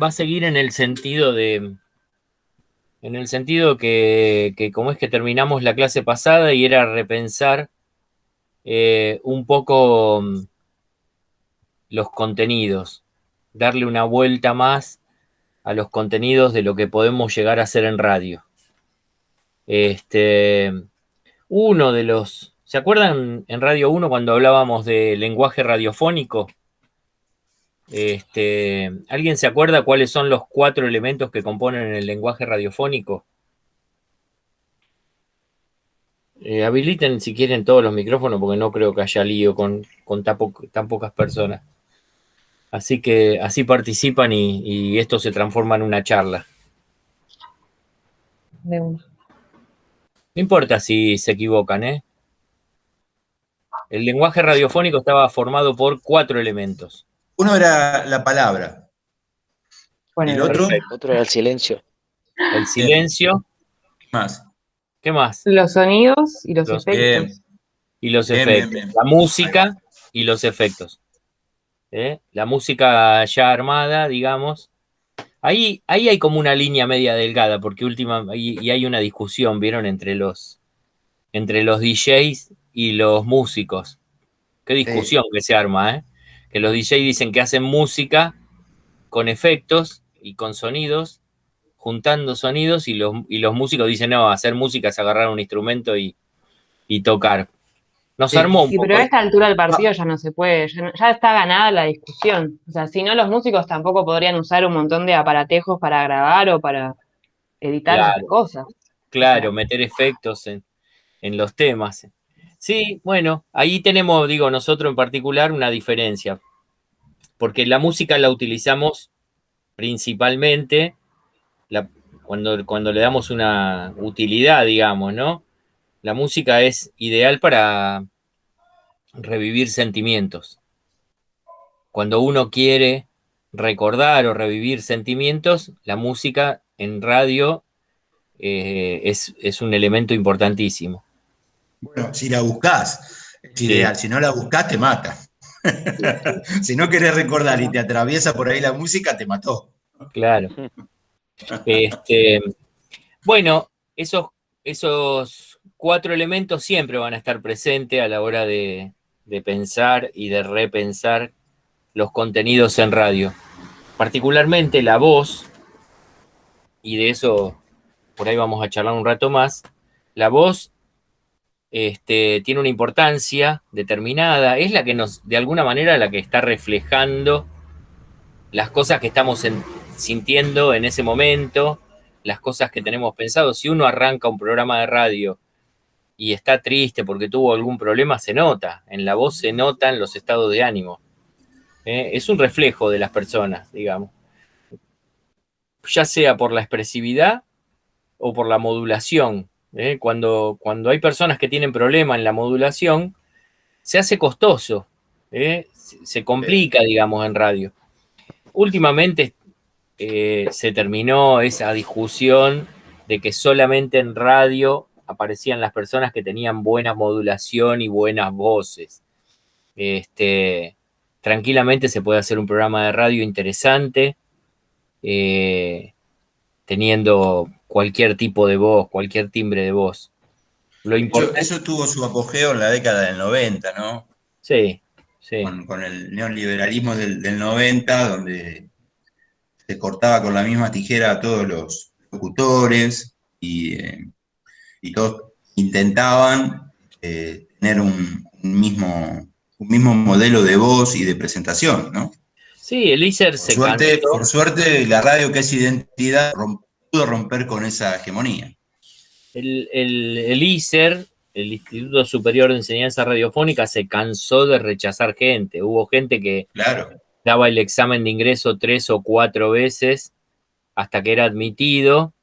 va a seguir en el sentido que como es que terminamos la clase pasada y era repensar un poco los contenidos, darle una vuelta más a los contenidos de lo que podemos llegar a hacer en radio. Uno de los... ¿Se acuerdan en Radio 1 cuando hablábamos de lenguaje radiofónico? ¿Alguien se acuerda cuáles son los 4 elementos que componen el lenguaje radiofónico? Habiliten si quieren todos los micrófonos porque no creo que haya lío con tan pocas personas. Así que así participan y esto se transforma en una charla. De una. No importa si se equivocan, ¿eh? El lenguaje radiofónico estaba formado por 4 elementos. Uno era la palabra. Bueno, ¿Y el otro? Perfecto. Otro era el silencio. El silencio. ¿Qué más? ¿Qué más? los sonidos y los Los- efectos. Y los Bien, efectos. bien, bien. La música y los efectos. La música ya armada, digamos. Ahí hay como una línea media delgada, porque y hay una discusión, ¿vieron? Entre los DJs y los músicos. Qué discusión que se arma, ¿eh? Que los DJs dicen que hacen música con efectos y con sonidos, juntando sonidos, y los músicos dicen, no, hacer música es agarrar un instrumento y tocar. Nos Sí. armó un Sí, poco. pero a esta altura del partido ya no se puede, ya está ganada la discusión. O sea, si no, los músicos tampoco podrían usar un montón de aparatejos para grabar o para editar esas Claro, cosas. claro, O sea, meter efectos en los temas. Sí, bueno, ahí tenemos, digo, nosotros en particular una diferencia, porque la música la utilizamos principalmente cuando le damos una utilidad, digamos, ¿no? La música es ideal para revivir sentimientos. Cuando uno quiere recordar o revivir sentimientos, la música en radio es un elemento importantísimo. Bueno, si la buscás, es ideal. Si no la buscás, te mata. Si no querés recordar y te atraviesa por ahí la música, te mató. Claro. Bueno, esos 4 elementos siempre van a estar presentes a la hora de pensar y de repensar los contenidos en radio. Particularmente la voz, y de eso por ahí vamos a charlar un rato más. La voz tiene una importancia determinada, es la que de alguna manera, la que está reflejando las cosas que estamos sintiendo en ese momento, las cosas que tenemos pensado. Si uno arranca un programa de radio y está triste porque tuvo algún problema, se nota, en la voz se notan los estados de ánimo. Es un reflejo de las personas, digamos. Ya sea por la expresividad o por la modulación. Cuando hay personas que tienen problema en la modulación, se hace costoso, se complica, digamos, en radio. Últimamente se terminó esa discusión de que solamente en radio aparecían las personas que tenían buena modulación y buenas voces. Tranquilamente se puede hacer un programa de radio interesante, teniendo cualquier tipo de voz, cualquier timbre de voz. Lo importante... Eso tuvo su apogeo en la década del 90, ¿no? Sí, sí. Con el neoliberalismo del 90, donde se cortaba con la misma tijera a todos los locutores y todos intentaban tener un mismo modelo de voz y de presentación, ¿no? Sí, el ISER se cansó. Por suerte, la radio, que es identidad, pudo romper con esa hegemonía. El ISER, el Instituto Superior de Enseñanza Radiofónica, se cansó de rechazar gente. Hubo gente que daba el examen de ingreso 3 o 4 veces hasta que era admitido,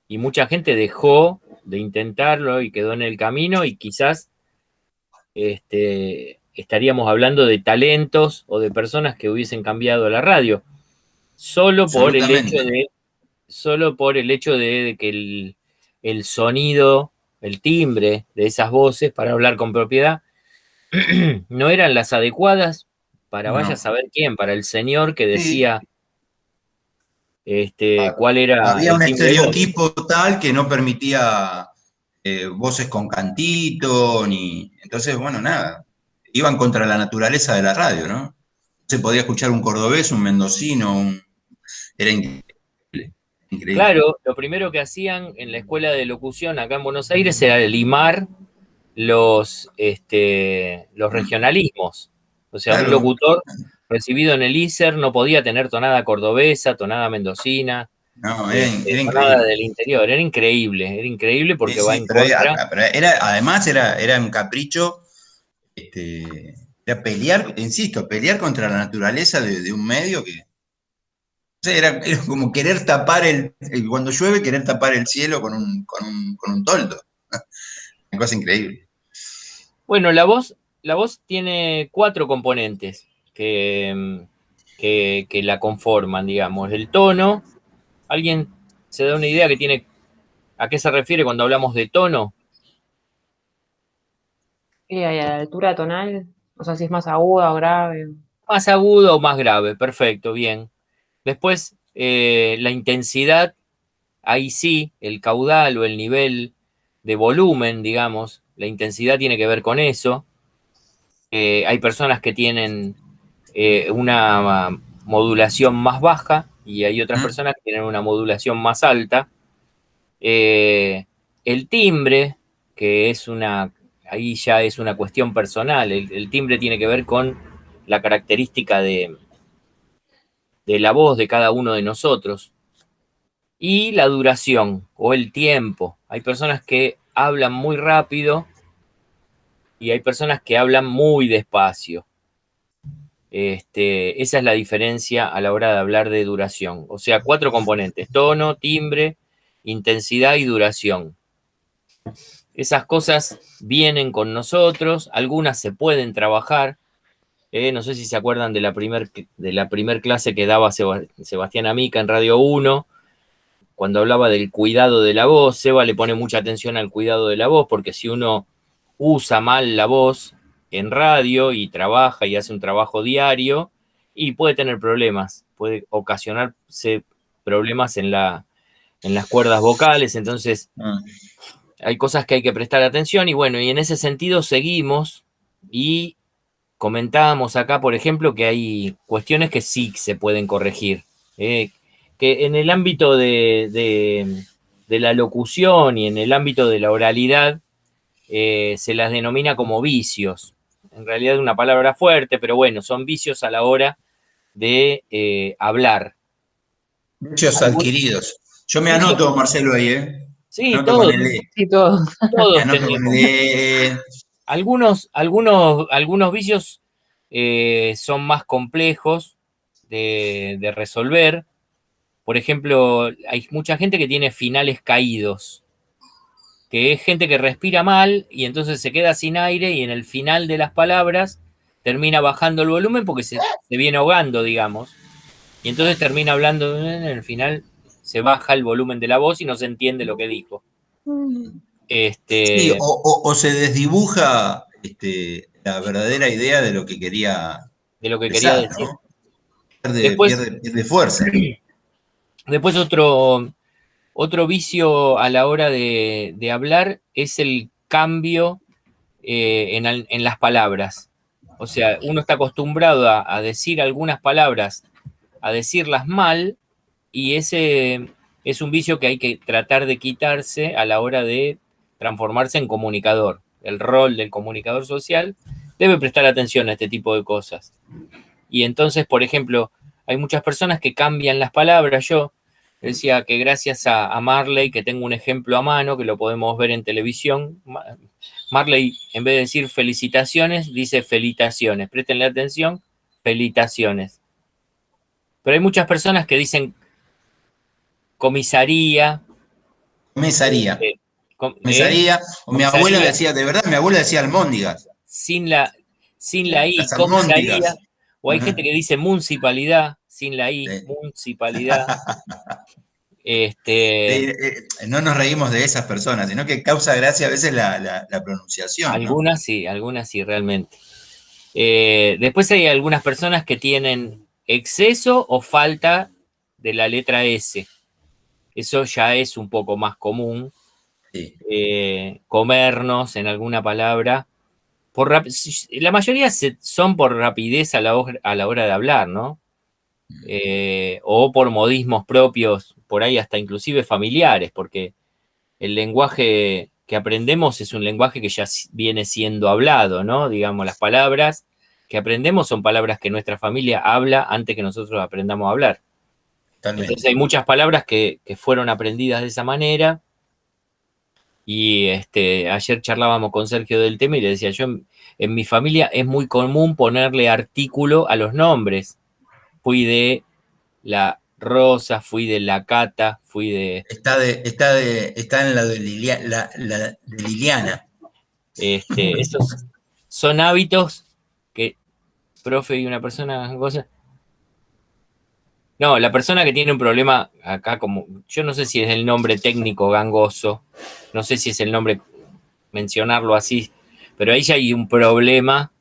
y mucha gente dejó de intentarlo y quedó en el camino, y quizás estaríamos hablando de talentos o de personas que hubiesen cambiado la radio, solo por el hecho de que el sonido, el timbre de esas voces, para hablar con propiedad, no eran las adecuadas para vaya a saber quién, para el señor que decía, cuál era Había el un timbre de voz. estereotipo tal que no permitía voces con cantito, entonces, bueno, nada, iban contra la naturaleza de la radio, ¿no? Se podía escuchar un cordobés, un mendocino, era increíble, increíble. Claro, lo primero que hacían en la escuela de locución acá en Buenos Aires era limar los regionalismos. O sea, un Claro, locutor recibido en el ISER no podía tener tonada cordobesa, tonada mendocina, no, era tonada increíble. del interior. Era increíble Sí, porque va sí, en pero, contra. además era un capricho, era pelear, insisto, pelear contra la naturaleza de un medio que, no sé, era como querer tapar cuando llueve, querer tapar el cielo con un toldo. Una cosa increíble. Bueno, la voz tiene 4 componentes que la conforman, digamos. El tono, ¿alguien se da una idea que tiene a qué se refiere cuando hablamos de tono? Y a la altura tonal, o sea, si es más aguda o grave. Más agudo o más grave, perfecto, bien. Después, la intensidad, ahí sí, el caudal o el nivel de volumen, digamos, la intensidad tiene que ver con eso. Hay personas que tienen una modulación más baja y hay otras ¿Mm? personas que tienen una modulación más alta. Eh, el timbre, que ahí ya es una cuestión personal, el timbre tiene que ver con la característica de la voz de cada uno de nosotros. Y la duración o el tiempo. Hay personas que hablan muy rápido y hay personas que hablan muy despacio. Esa es la diferencia a la hora de hablar de duración. O sea, 4 componentes: tono, timbre, intensidad y duración. Esas cosas vienen con nosotros, algunas se pueden trabajar. No sé si se acuerdan de la primer clase que daba Sebastián Amica en Radio 1, cuando hablaba del cuidado de la voz. Seba le pone mucha atención al cuidado de la voz, porque si uno usa mal la voz en radio y trabaja y hace un trabajo diario, y puede tener problemas, puede ocasionarse problemas en las cuerdas vocales. Entonces Ah. hay cosas que hay que prestar atención y bueno, y en ese sentido seguimos y comentábamos acá, por ejemplo, que hay cuestiones que sí se pueden corregir, que en el ámbito de la locución y en el ámbito de la oralidad se las denomina como vicios. En realidad es una palabra fuerte, pero bueno, son vicios a la hora de hablar. Derechos Algún- adquiridos. Yo me vicios, anoto, Marcelo, ahí, ¿eh? sí, Me anoto con el E. Sí, todo. Me todos anoto con el tenemos. E. Algunos vicios son más complejos de resolver. Por ejemplo, hay mucha gente que tiene finales caídos, que es gente que respira mal y entonces se queda sin aire y en el final de las palabras termina bajando el volumen porque se viene ahogando, digamos. Y entonces termina hablando, en el final se baja el volumen de la voz y no se entiende lo que dijo. Sí, Este, o se desdibuja la verdadera idea de lo que quería de lo que quería expresar, decir. ¿no? Pierde, Después, pierde fuerza. después otro vicio a la hora de hablar es el cambio en las palabras. O sea, uno está acostumbrado a decir algunas palabras, a decirlas mal, y ese es un vicio que hay que tratar de quitarse a la hora de transformarse en comunicador. El rol del comunicador social debe prestar atención a este tipo de cosas. Y entonces, por ejemplo, hay muchas personas que cambian las palabras. Yo decía que gracias a Marley, que tengo un ejemplo a mano, que lo podemos ver en televisión, Marley, en vez de decir felicitaciones, dice felitaciones. Préstenle atención, felitaciones. Pero hay muchas personas que dicen comisaría, Comisaría. eh, Comisaría. O mi abuela comisaría, decía, de verdad, mi abuela decía almóndigas. sin la, sin la I, Las comisaría. almóndigas. O hay gente que dice municipalidad, sin la I, Sí. municipalidad. Este, No nos reímos de esas personas, sino que causa gracia a veces la pronunciación, ¿no? algunas sí, realmente. Después hay algunas personas que tienen exceso o falta de la letra S. Eso ya es un poco más común. Sí. Comernos en alguna palabra. La mayoría son por rapidez a la hora de hablar, ¿no? O por modismos propios, por ahí hasta inclusive familiares, porque el lenguaje que aprendemos es un lenguaje que ya viene siendo hablado, ¿no? Digamos, las palabras que aprendemos son palabras que nuestra familia habla antes que nosotros aprendamos a hablar. Totalmente. Entonces hay muchas palabras que fueron aprendidas de esa manera. Y ayer charlábamos con Sergio del tema y le decía, yo en mi familia es muy común ponerle artículo a los nombres. Fui de la Rosa, fui de la Cata, fui de... Está en la de Liliana. Esos son hábitos que, profe, y una persona... No, la persona que tiene un problema acá, como yo no sé si es el nombre técnico gangoso, no sé si es el nombre mencionarlo así, pero ahí ya hay un problema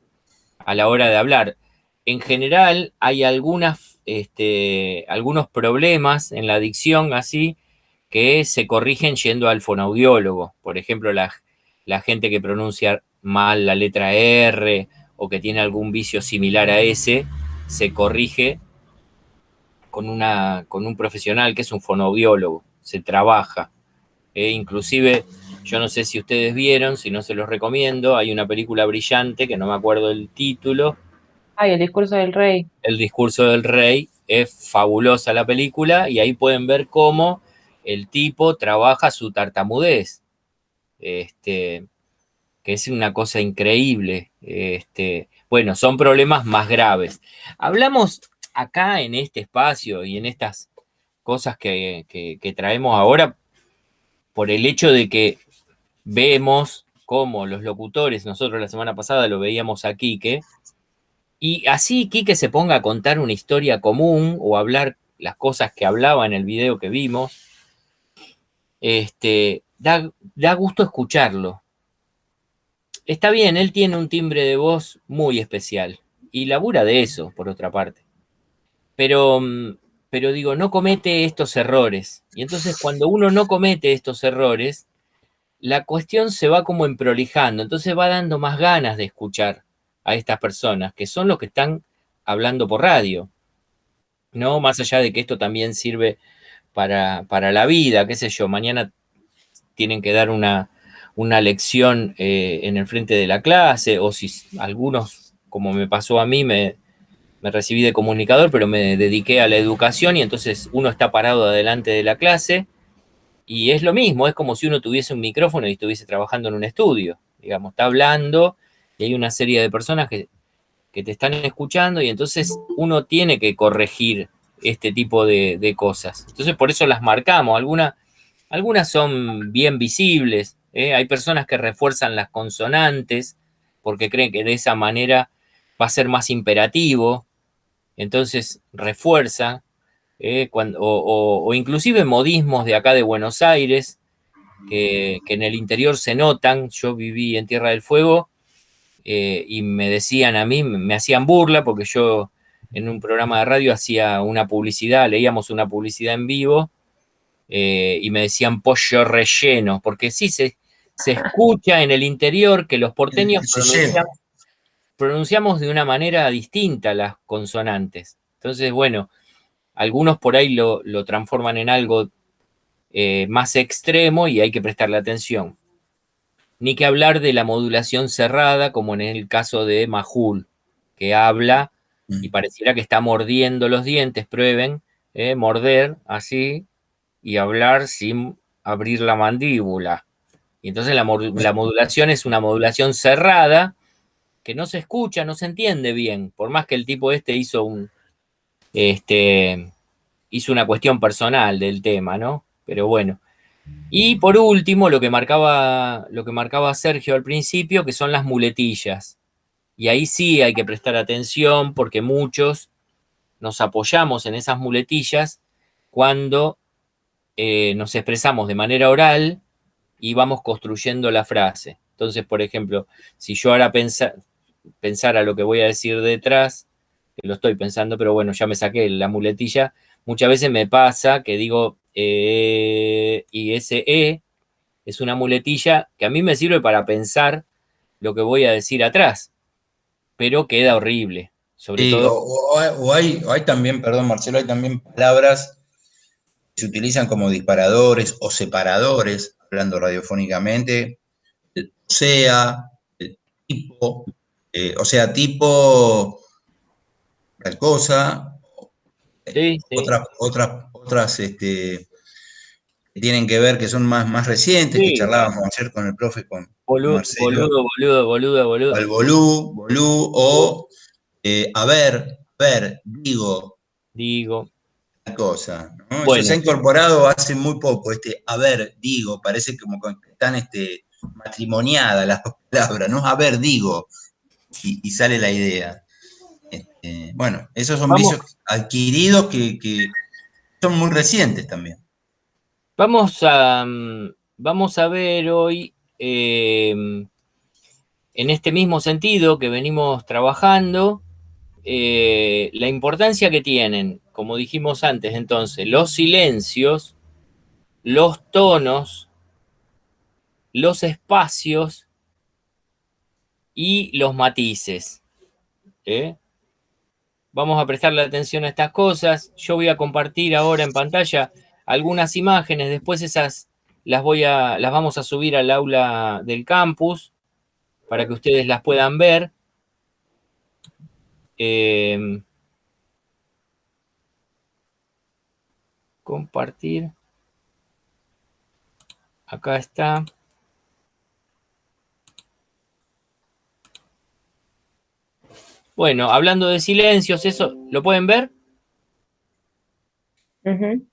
a la hora de hablar. En general hay algunos problemas en la dicción así que se corrigen yendo al fonoaudiólogo. Por ejemplo, la gente que pronuncia mal la letra R o que tiene algún vicio similar a ese, se corrige con un profesional que es un fonoaudiólogo, se trabaja. Inclusive, yo no sé si ustedes vieron, si no se los recomiendo, hay una película brillante, que no me acuerdo el título, Ay, el discurso del rey. El discurso del rey, es fabulosa la película, y ahí pueden ver cómo el tipo trabaja su tartamudez, que es una cosa increíble. Bueno, son problemas más graves. Hablamos acá en este espacio y en estas cosas que traemos ahora por el hecho de que vemos cómo los locutores, nosotros la semana pasada lo veíamos a Quique, y así Quique se ponga a contar una historia común o hablar las cosas que hablaba en el video que vimos, da gusto escucharlo. Está bien, él tiene un timbre de voz muy especial y labura de eso, por otra parte. Pero, pero digo, no comete estos errores. Y entonces cuando uno no comete estos errores, la cuestión se va como emprolijando, entonces va dando más ganas de escuchar a estas personas, que son los que están hablando por radio, ¿no? Más allá de que esto también sirve para la vida, qué sé yo, mañana tienen que dar una lección en el frente de la clase, o si algunos, como me pasó a mí, me recibí de comunicador, pero me dediqué a la educación y entonces uno está parado adelante de la clase. Y es lo mismo, es como si uno tuviese un micrófono y estuviese trabajando en un estudio. Digamos, está hablando y hay una serie de personas que te están escuchando y entonces uno tiene que corregir este tipo de cosas. Entonces por eso las marcamos. Algunas son bien visibles. Hay personas que refuerzan las consonantes porque creen que de esa manera va a ser más imperativo. Entonces refuerza. O inclusive modismos de acá de Buenos Aires, que en el interior se notan. Yo viví en Tierra del Fuego y me decían a mí, me hacían burla porque yo en un programa de radio hacía una publicidad, leíamos una publicidad en vivo y me decían pollo relleno, porque sí se escucha en el interior que los porteños Se lleva. pronunciamos de una manera distinta las consonantes. Entonces, bueno, algunos por ahí lo transforman en algo más extremo y hay que prestarle atención. Ni que hablar de la modulación cerrada, como en el caso de Majul, que habla y pareciera que está mordiendo los dientes. Prueben, morder así y hablar sin abrir la mandíbula. Y entonces la modulación es una modulación cerrada que no se escucha, no se entiende bien, por más que el tipo hizo una cuestión personal del tema, ¿no? Pero bueno. Y por último, lo que marcaba Sergio al principio, que son las muletillas. Y ahí sí hay que prestar atención porque muchos nos apoyamos en esas muletillas cuando nos expresamos de manera oral y vamos construyendo la frase. Entonces, por ejemplo, si yo ahora pensara lo que voy a decir detrás, que lo estoy pensando, pero bueno, ya me saqué la muletilla, muchas veces me pasa que digo, y ese es una muletilla que a mí me sirve para pensar lo que voy a decir atrás, pero queda horrible. Sobre Sí, todo, o hay también, perdón Marcelo, hay también palabras que se utilizan como disparadores o separadores, hablando radiofónicamente, o sea, tipo, o sea, tipo tal cosa, sí, sí, otras que tienen que ver, que son más recientes, que sí, charlábamos ayer con el profe, con boludo, Marcelo, boludo, boludo, boludo, o boludo. el bolú, o a ver, digo, Digo, tal cosa, ¿no? Eso se ha bueno, incorporado hace muy poco, a ver, digo, parece como que están matrimoniadas las dos palabras, ¿no? A ver, digo, y sale la idea. Bueno, esos son vamos, vicios adquiridos que son muy recientes también. vamos a ver hoy, en este mismo sentido que venimos trabajando, la importancia que tienen, como dijimos antes, entonces, los silencios, los tonos, los espacios y los matices. ¿Eh? Vamos a prestarle atención a estas cosas. Yo voy a compartir ahora en pantalla algunas imágenes, después esas las vamos a subir al aula del campus para que ustedes las puedan ver. Eh, compartir. Acá está. Bueno, hablando de silencios, ¿eso lo pueden ver? Ujú.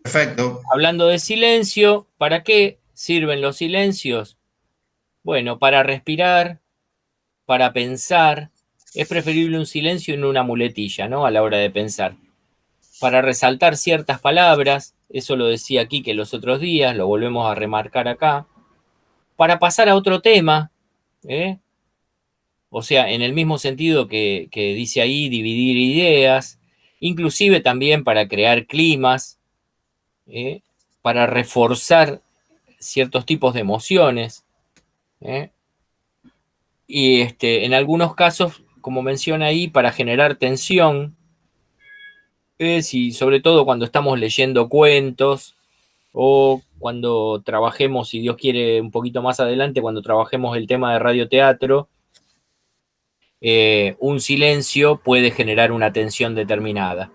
Perfecto. Hablando de silencio, ¿para qué sirven los silencios? Bueno, para respirar, para pensar. Es preferible un silencio en una muletilla, ¿no? A la hora de pensar. Para resaltar ciertas palabras, eso lo decía aquí que los otros días, lo volvemos a remarcar acá. Para pasar a otro tema, ¿eh? O sea, en el mismo sentido que dice ahí, dividir ideas, inclusive también para crear climas, ¿eh? Para reforzar ciertos tipos de emociones, ¿eh? Y en algunos casos, como menciona ahí, para generar tensión, y sobre todo cuando estamos leyendo cuentos o cuando trabajemos, si Dios quiere, un poquito más adelante, cuando trabajemos el tema de radioteatro, un silencio puede generar una tensión determinada.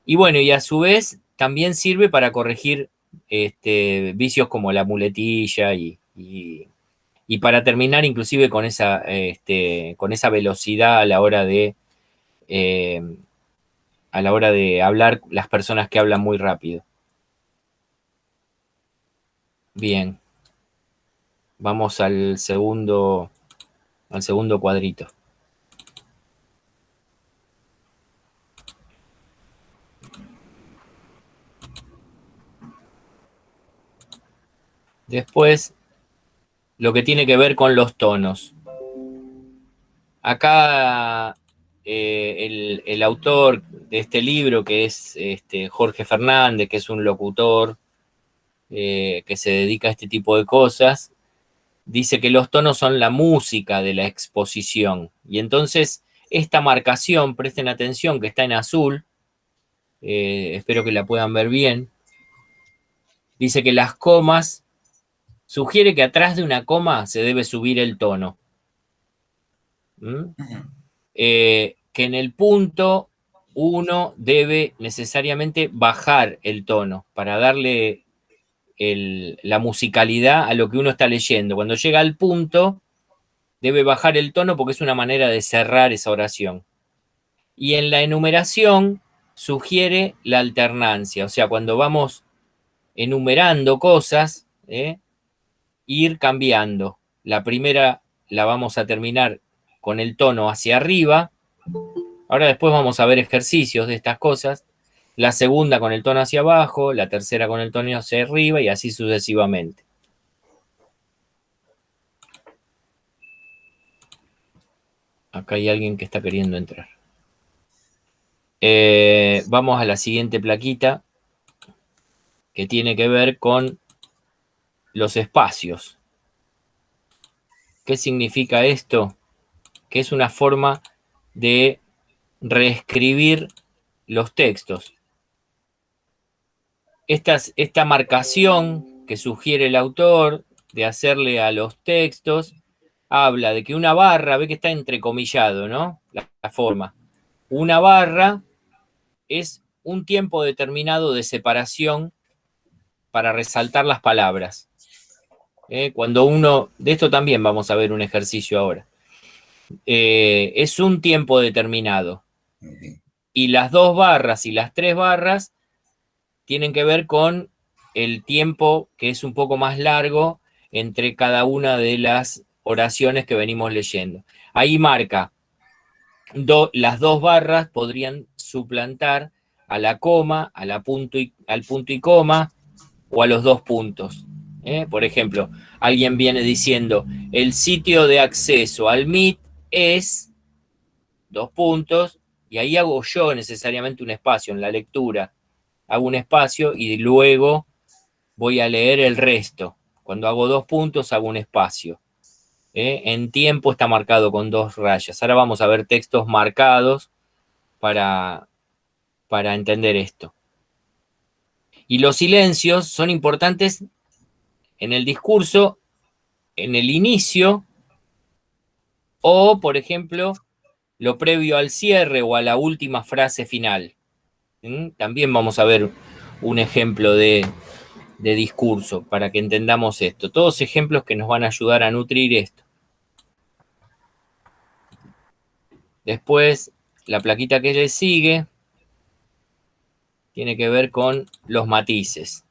Y bueno, y a su vez también sirve para corregir vicios como la muletilla y para terminar inclusive con esa velocidad eh, a la hora de hablar las personas que hablan muy rápido. Bien, vamos al segundo cuadrito. Después, lo que tiene que ver con los tonos. Acá el autor de este libro, que es Jorge Fernández, que es un locutor que se dedica a este tipo de cosas, dice que los tonos son la música de la exposición. Y entonces, esta marcación, presten atención, que está en azul, espero que la puedan ver bien, dice que las comas, sugiere que atrás de una coma se debe subir el tono. ¿Mm? Que en el punto uno debe necesariamente bajar el tono para darle la musicalidad a lo que uno está leyendo. Cuando llega al punto, debe bajar el tono porque es una manera de cerrar esa oración. Y en la enumeración sugiere la alternancia, o sea, cuando vamos enumerando cosas, ir cambiando. La primera la vamos a terminar con el tono hacia arriba. Ahora después vamos a ver ejercicios de estas cosas. La segunda con el tono hacia abajo, la tercera con el tono hacia arriba y así sucesivamente. Acá hay alguien que está queriendo entrar. Vamos a la siguiente plaquita, que tiene que ver con los espacios. ¿Qué significa esto? Que es una forma de reescribir los textos. Esta marcación que sugiere el autor de hacerle a los textos habla de que una barra, ve que está entrecomillado, ¿no? La forma. Una barra es un tiempo determinado de separación para resaltar las palabras. Cuando uno, de esto también vamos a ver un ejercicio ahora. Es un tiempo determinado. Y las 2 barras y las 3 barras tienen que ver con el tiempo que es un poco más largo entre cada una de las oraciones que venimos leyendo. Ahí marca, las 2 barras podrían suplantar a la coma, al punto y coma, o a los 2 puntos. Por ejemplo, alguien viene diciendo, el sitio de acceso al Meet es 2 puntos, y ahí hago yo necesariamente un espacio en la lectura. Hago un espacio y luego voy a leer el resto. Cuando hago 2 puntos, hago un espacio. En tiempo está marcado con 2 rayas. Ahora vamos a ver textos marcados para entender esto. Y los silencios son importantes en el discurso, en el inicio, o, por ejemplo, lo previo al cierre o a la última frase final. También vamos a ver un ejemplo de discurso para que entendamos esto. Todos ejemplos que nos van a ayudar a nutrir esto. Después, la plaquita que le sigue tiene que ver con los matices.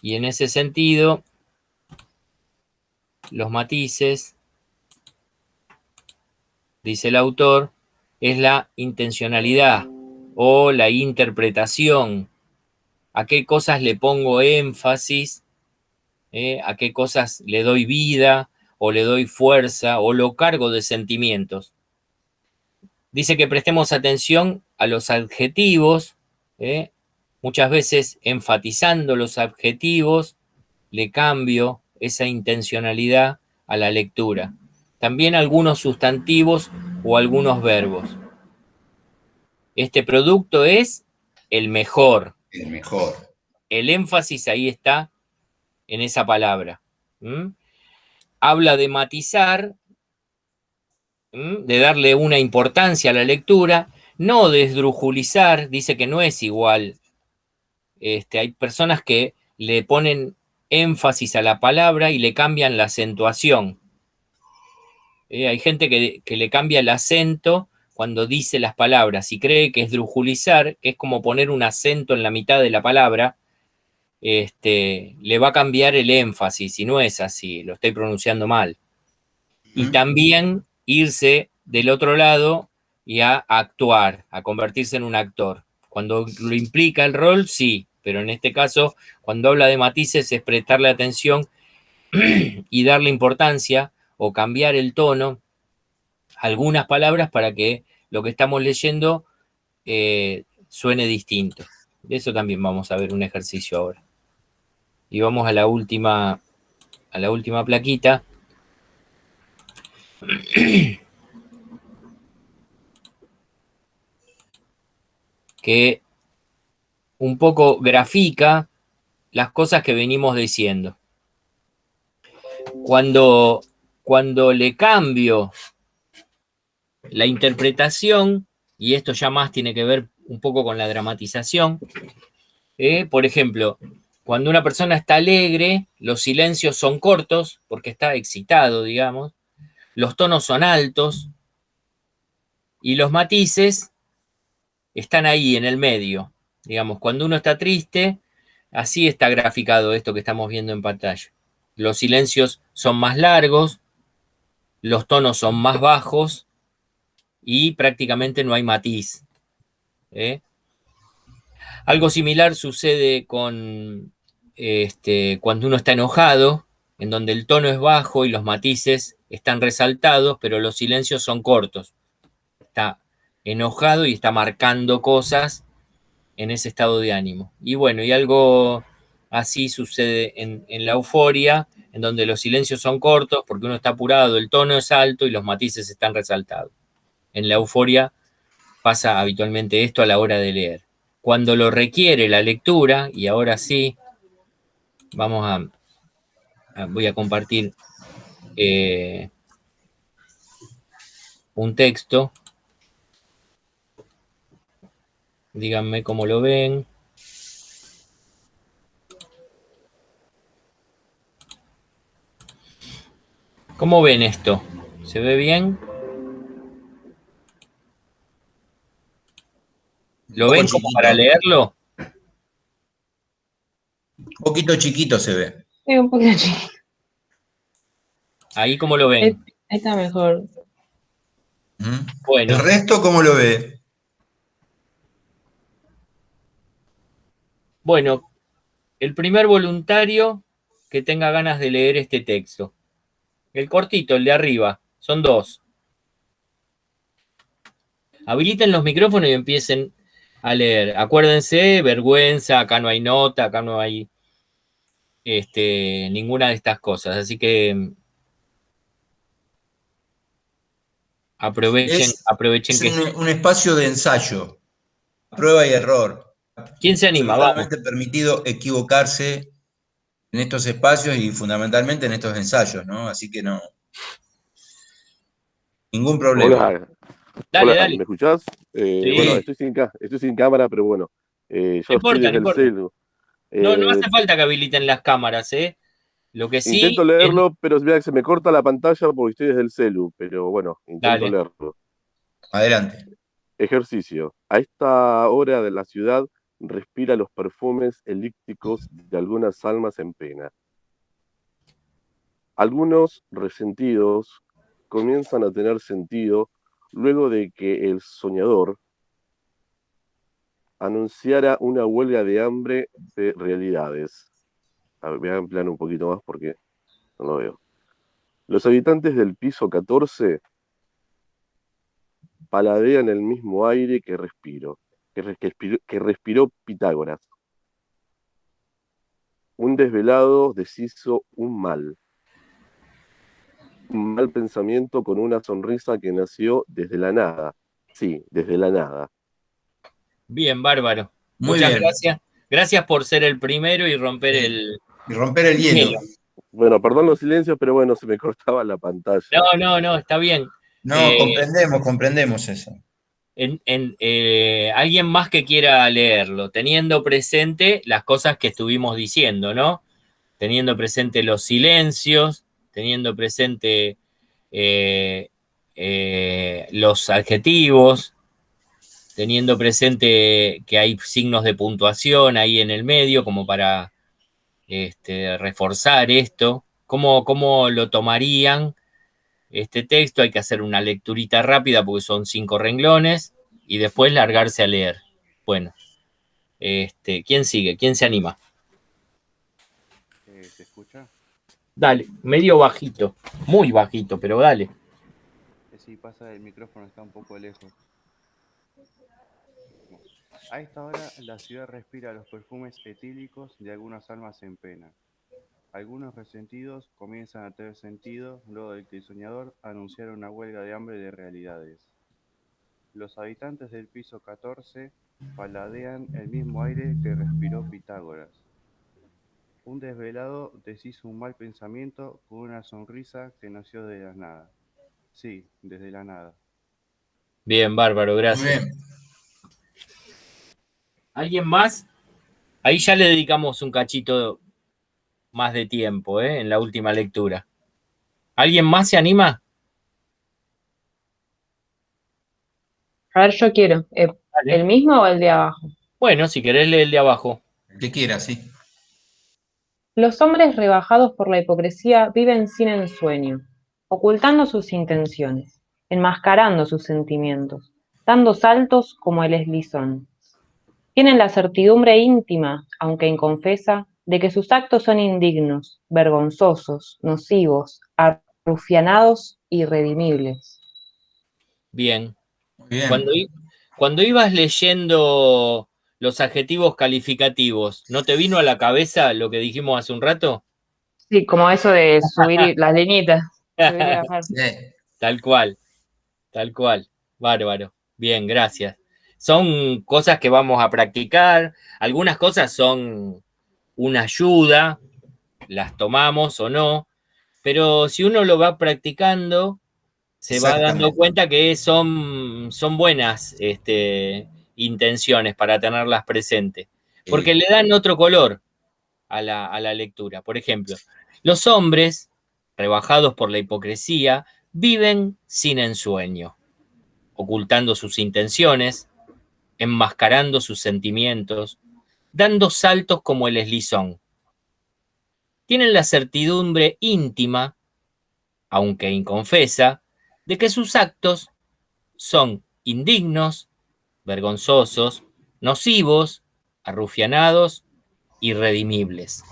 Y en ese sentido, los matices, dice el autor, es la intencionalidad o la interpretación. A qué cosas le pongo énfasis, a qué cosas le doy vida, o le doy fuerza, o lo cargo de sentimientos. Dice que prestemos atención a los adjetivos, muchas veces enfatizando los adjetivos, le cambio esa intencionalidad a la lectura. También algunos sustantivos o algunos verbos. Este producto es el mejor. El mejor. El énfasis ahí está en esa palabra. Habla de matizar, de darle una importancia a la lectura, no de esdrujulizar, dice que no es igual. Hay personas que le ponen énfasis a la palabra y le cambian la acentuación. Hay gente que le cambia el acento cuando dice las palabras y cree que esdrujulizar, que es como poner un acento en la mitad de la palabra, le va a cambiar el énfasis, y no es así, lo estoy pronunciando mal. Y también irse del otro lado y a actuar, a convertirse en un actor. Cuando lo implica el rol, sí, pero en este caso, cuando habla de matices, es prestarle atención y darle importancia o cambiar el tono a algunas palabras para que lo que estamos leyendo suene distinto. De eso también vamos a ver un ejercicio ahora. Y vamos a la última plaquita. Que un poco grafica las cosas que venimos diciendo. Cuando le cambio la interpretación, y esto ya más tiene que ver un poco con la dramatización, por ejemplo, cuando una persona está alegre, los silencios son cortos, porque está excitado, digamos, los tonos son altos, y los matices están ahí en el medio. Digamos, cuando uno está triste, así está graficado esto que estamos viendo en pantalla. Los silencios son más largos, los tonos son más bajos y prácticamente no hay matiz. Algo similar sucede con cuando uno está enojado, en donde el tono es bajo y los matices están resaltados, pero los silencios son cortos. Está enojado y está marcando cosas en ese estado de ánimo. Y bueno, y algo así sucede en la euforia, en donde los silencios son cortos porque uno está apurado, el tono es alto y los matices están resaltados. En la euforia pasa habitualmente esto a la hora de leer. Cuando lo requiere la lectura, y ahora sí, voy a compartir un texto. Díganme cómo lo ven. ¿Cómo ven esto? ¿Se ve bien? Un ¿Lo poco ven como para chiquito. leerlo? Un poquito chiquito se ve. Sí, un poquito chiquito. Ahí cómo lo Ahí, ven. ahí está mejor. ¿Mm? ¿El Bueno, resto cómo lo ve? bueno, el primer voluntario que tenga ganas de leer este texto. El cortito, el de arriba. Son dos. Habiliten los micrófonos y empiecen a leer. Acuérdense, vergüenza, acá no hay nota, acá no hay ninguna de estas cosas. Así que aprovechen Es que un espacio de ensayo, prueba y error. ¿quién se anima? Vamos. Absolutamente permitido equivocarse en estos espacios y fundamentalmente en estos ensayos, ¿no? Así que no, ningún problema. Hola, Dale, hola, dale. ¿me escuchás? Bueno, Sí, estoy sin cámara, pero bueno, No yo estoy importa, no desde el importa. celu. No, no Eh, hace falta que habiliten las cámaras, ¿eh? Lo que Intento sí es... leerlo, pero vea que se me corta la pantalla porque estoy desde el celu, pero bueno, intento Dale. leerlo. adelante. Ejercicio. A esta hora de la ciudad respira los perfumes elípticos de algunas almas en pena. Algunos resentidos comienzan a tener sentido luego de que el soñador anunciara una huelga de hambre de realidades. A ver, voy a ampliar un poquito más porque no lo veo. Los habitantes del piso 14 paladean el mismo aire que que respiró Pitágoras. Un desvelado deshizo un mal pensamiento con una sonrisa que nació desde la nada. Sí, desde la nada. Bien, bárbaro. Muy Muchas bien. gracias. Gracias por ser el primero y romper Sí. Y romper el el hielo. hielo. Bueno, perdón los silencios, pero bueno, se me cortaba la pantalla. No, está bien. No, comprendemos eso. Alguien más que quiera leerlo, teniendo presente las cosas que estuvimos diciendo, ¿no? Teniendo presente los silencios, teniendo presente eh, los adjetivos, teniendo presente que hay signos de puntuación ahí en el medio como para reforzar esto. ¿Cómo lo tomarían este texto? Hay que hacer una lecturita rápida porque son 5 renglones y después largarse a leer. Bueno, ¿quién sigue? ¿Quién se anima? ¿Se escucha? Dale, medio bajito, muy bajito, pero dale. Sí, pasa, el micrófono está un poco lejos. A esta hora la ciudad respira los perfumes etílicos de algunas almas en pena. Algunos resentidos comienzan a tener sentido luego de que el soñador anunciara una huelga de hambre de realidades. Los habitantes del piso 14 paladean el mismo aire que respiró Pitágoras. Un desvelado deshizo un mal pensamiento con una sonrisa que nació de la nada. Sí, desde la nada. Bien, bárbaro, Muy gracias. bien. ¿Alguien más? Ahí ya le dedicamos un cachito más de tiempo, en la última lectura. ¿Alguien más se anima? A ver, yo quiero. ¿El Dale. mismo o el de abajo? Bueno, si querés leer el de abajo. El que quiera, sí. Los hombres rebajados por la hipocresía viven sin ensueño, ocultando sus intenciones, enmascarando sus sentimientos, dando saltos como el eslizón. Tienen la certidumbre íntima, aunque inconfesa, de que sus actos son indignos, vergonzosos, nocivos, arrufianados, irredimibles. Bien. Muy bien. Cuando ibas leyendo los adjetivos calificativos, ¿no te vino a la cabeza lo que dijimos hace un rato? Sí, como eso de subir las leñitas, subir y bajar. Sí. Tal cual, tal cual. Bárbaro. Bien, gracias. Son cosas que vamos a practicar. Algunas cosas son una ayuda, las tomamos o no, pero si uno lo va practicando, se va dando Exactamente. cuenta que son buenas intenciones para tenerlas presentes, porque Sí. le dan otro color a la lectura. Por ejemplo, los hombres, rebajados por la hipocresía, viven sin ensueño, ocultando sus intenciones, enmascarando sus sentimientos, dando saltos como el eslizón. Tienen la certidumbre íntima, aunque inconfesa, de que sus actos son indignos, vergonzosos, nocivos, arrufianados, irredimibles.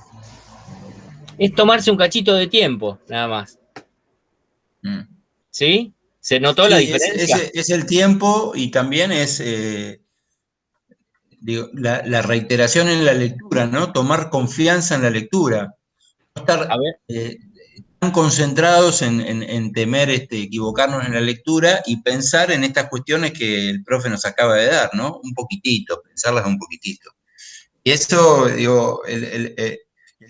Es tomarse un cachito de tiempo, nada más. Mm. ¿Sí? ¿Se notó la Sí, diferencia? es el tiempo y también es digo, la reiteración en la lectura, ¿no? Tomar confianza en la lectura. No A estar ver, tan concentrados en temer equivocarnos en la lectura y pensar en estas cuestiones que el profe nos acaba de dar, ¿no? Un poquitito, pensarlas un poquitito. Y eso, digo, el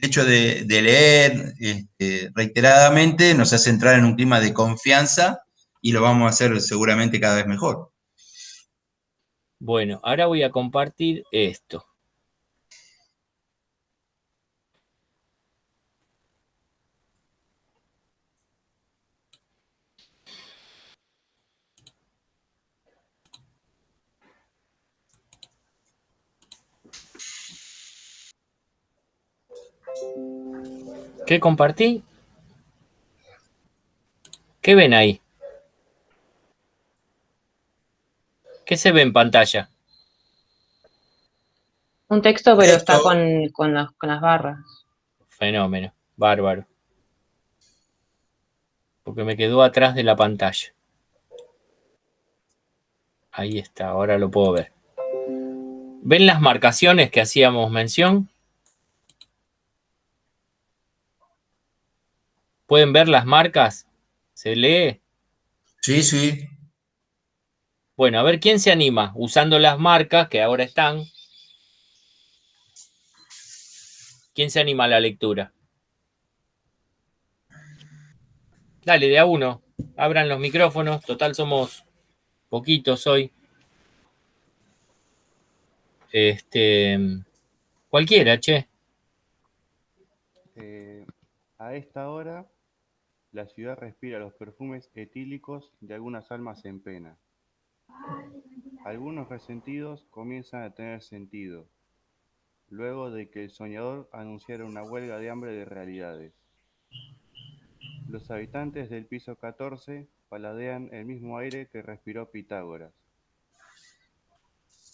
hecho de leer reiteradamente nos hace entrar en un clima de confianza y lo vamos a hacer seguramente cada vez mejor. bueno, ahora voy a compartir esto. ¿Qué compartí? ¿Qué ven ahí? ¿Qué se ve en pantalla? Un texto, pero está Esto, con las barras. Fenómeno, bárbaro. Porque me quedó atrás de la pantalla. Ahí está, ahora lo puedo ver. ¿Ven las marcaciones que hacíamos mención? ¿Pueden ver las marcas? ¿Se lee? sí, sí. Bueno, a ver quién se anima usando las marcas que ahora están. ¿Quién se anima a la lectura? Dale, de a uno. Abran los micrófonos. Total, somos poquitos hoy. Cualquiera, che. A esta hora, la ciudad respira los perfumes etílicos de algunas almas en pena. Algunos resentidos comienzan a tener sentido, luego de que el soñador anunciara una huelga de hambre de realidades. Los habitantes del piso 14 paladean el mismo aire que respiró Pitágoras.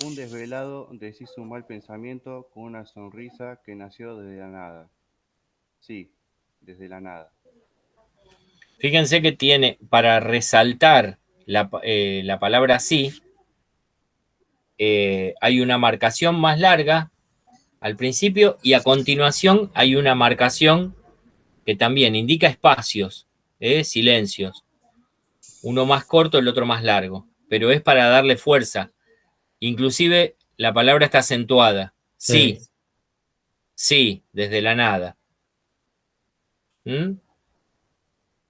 Un desvelado deshizo un mal pensamiento con una sonrisa que nació desde la nada. Sí, desde la nada. Fíjense que tiene, para resaltar la palabra sí, hay una marcación más larga al principio y a continuación hay una marcación que también indica espacios, silencios. Uno más corto, el otro más largo, pero es para darle fuerza. Inclusive la palabra está acentuada. Sí, Sí. sí, desde la nada. ¿Mm?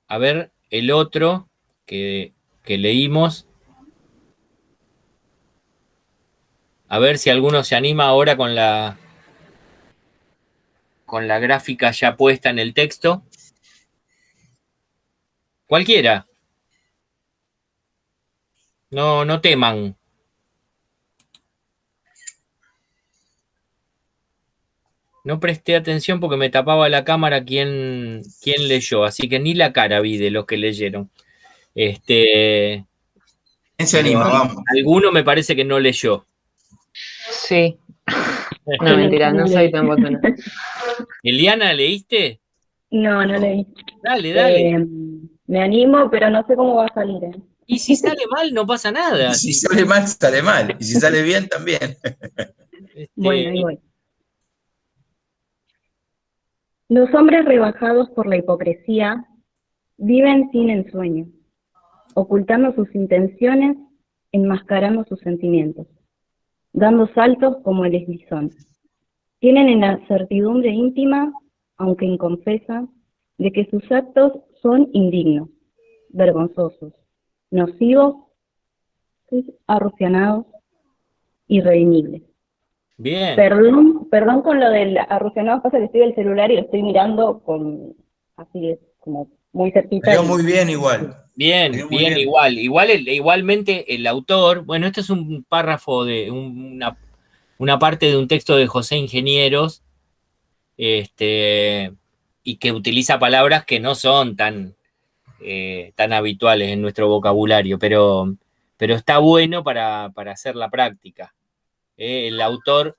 A ver, el otro que leímos. A ver si alguno se anima ahora con la gráfica ya puesta en el texto. Cualquiera. No, no teman. No presté atención porque me tapaba la cámara quién leyó, así que ni la cara vi de los que leyeron. ¿Quién se Pero anima? Vamos. alguno me parece que no leyó. Sí. No, mentira, no soy tan botona. Eliana, ¿leíste? No, no leí. Dale, dale. Me animo, pero no sé cómo va a salir. Y si sale mal, no pasa nada. Y si sale mal, sale mal. Y si sale bien, también. Bueno, ahí voy. Los hombres rebajados por la hipocresía viven sin ensueño, ocultando sus intenciones, enmascarando sus sentimientos, dando saltos como el eslizón. Tienen en la certidumbre íntima, aunque inconfesa, de que sus actos son indignos, vergonzosos, nocivos, arrufianados, irredimibles. Bien. Perdón con lo del arrufianado, pasa que estoy del celular y lo estoy mirando con, así es, como muy cerquita. Salió muy bien igual. Bien, Salió muy bien, bien. igualmente el autor, bueno, esto es un párrafo de una parte de un texto de José Ingenieros, y que utiliza palabras que no son tan habituales en nuestro vocabulario, pero está bueno para hacer la práctica. El autor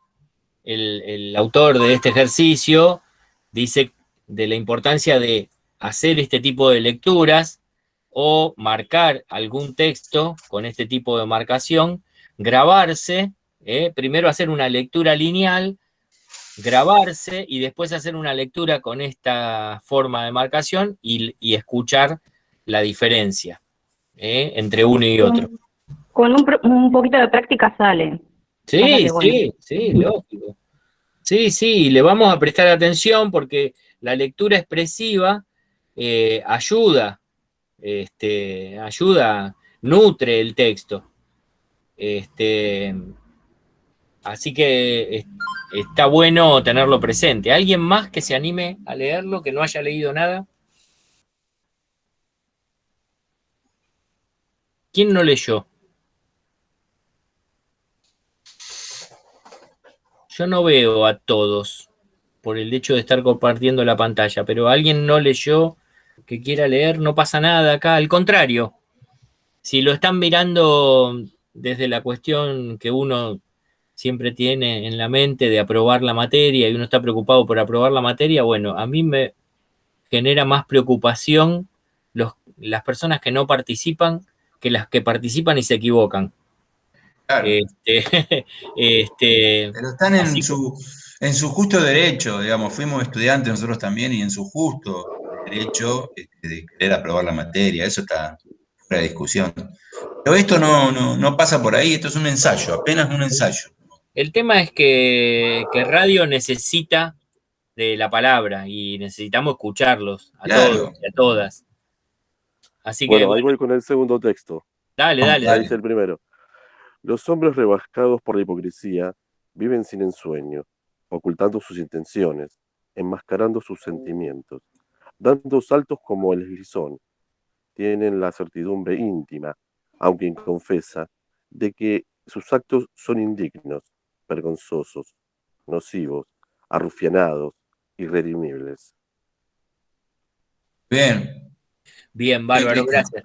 de este ejercicio dice de la importancia de hacer este tipo de lecturas o marcar algún texto con este tipo de marcación, grabarse, primero hacer una lectura lineal, grabarse y después hacer una lectura con esta forma de marcación y escuchar la diferencia entre uno y otro. Con un poquito de práctica sale. Sí, bueno. sí, lógico. Sí, le vamos a prestar atención porque la lectura expresiva ayuda, nutre el texto. Así que está bueno tenerlo presente. ¿Alguien más que se anime a leerlo, que no haya leído nada? ¿Quién no leyó? Yo no veo a todos por el hecho de estar compartiendo la pantalla, pero alguien no leyó que quiera leer, no pasa nada acá. Al contrario, si lo están mirando desde la cuestión que uno siempre tiene en la mente de aprobar la materia y uno está preocupado por aprobar la materia, bueno, a mí me genera más preocupación las personas que no participan que las que participan y se equivocan. Claro. Pero están en su justo derecho, digamos, fuimos estudiantes nosotros también y en su justo derecho de querer aprobar la materia, eso está fuera de discusión. Pero esto no pasa por ahí, esto es un ensayo, apenas un ensayo. El tema es que radio necesita de la palabra y necesitamos escucharlos a todos y a todas. Así que, Bueno, ahí voy con el segundo texto. Dale. Dice el primero. Los hombres rebajados por la hipocresía viven sin ensueño, ocultando sus intenciones, enmascarando sus sentimientos, dando saltos como el eslizón. Tienen la certidumbre íntima, aunque inconfesa, de que sus actos son indignos, vergonzosos, nocivos, arrufianados, irredimibles. Bien, bárbaro, gracias.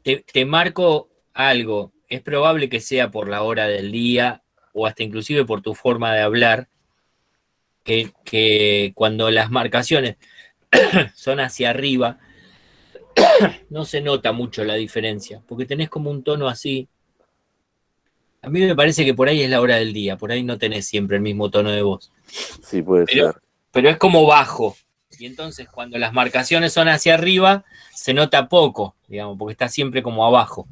Te marco algo. Es probable que sea por la hora del día o hasta inclusive por tu forma de hablar, que cuando las marcaciones son hacia arriba, no se nota mucho la diferencia, porque tenés como un tono así. A mí me parece que por ahí es la hora del día, por ahí no tenés siempre el mismo tono de voz. Sí, puede ser. Pero es como bajo. Y entonces cuando las marcaciones son hacia arriba, se nota poco, digamos, porque está siempre como abajo.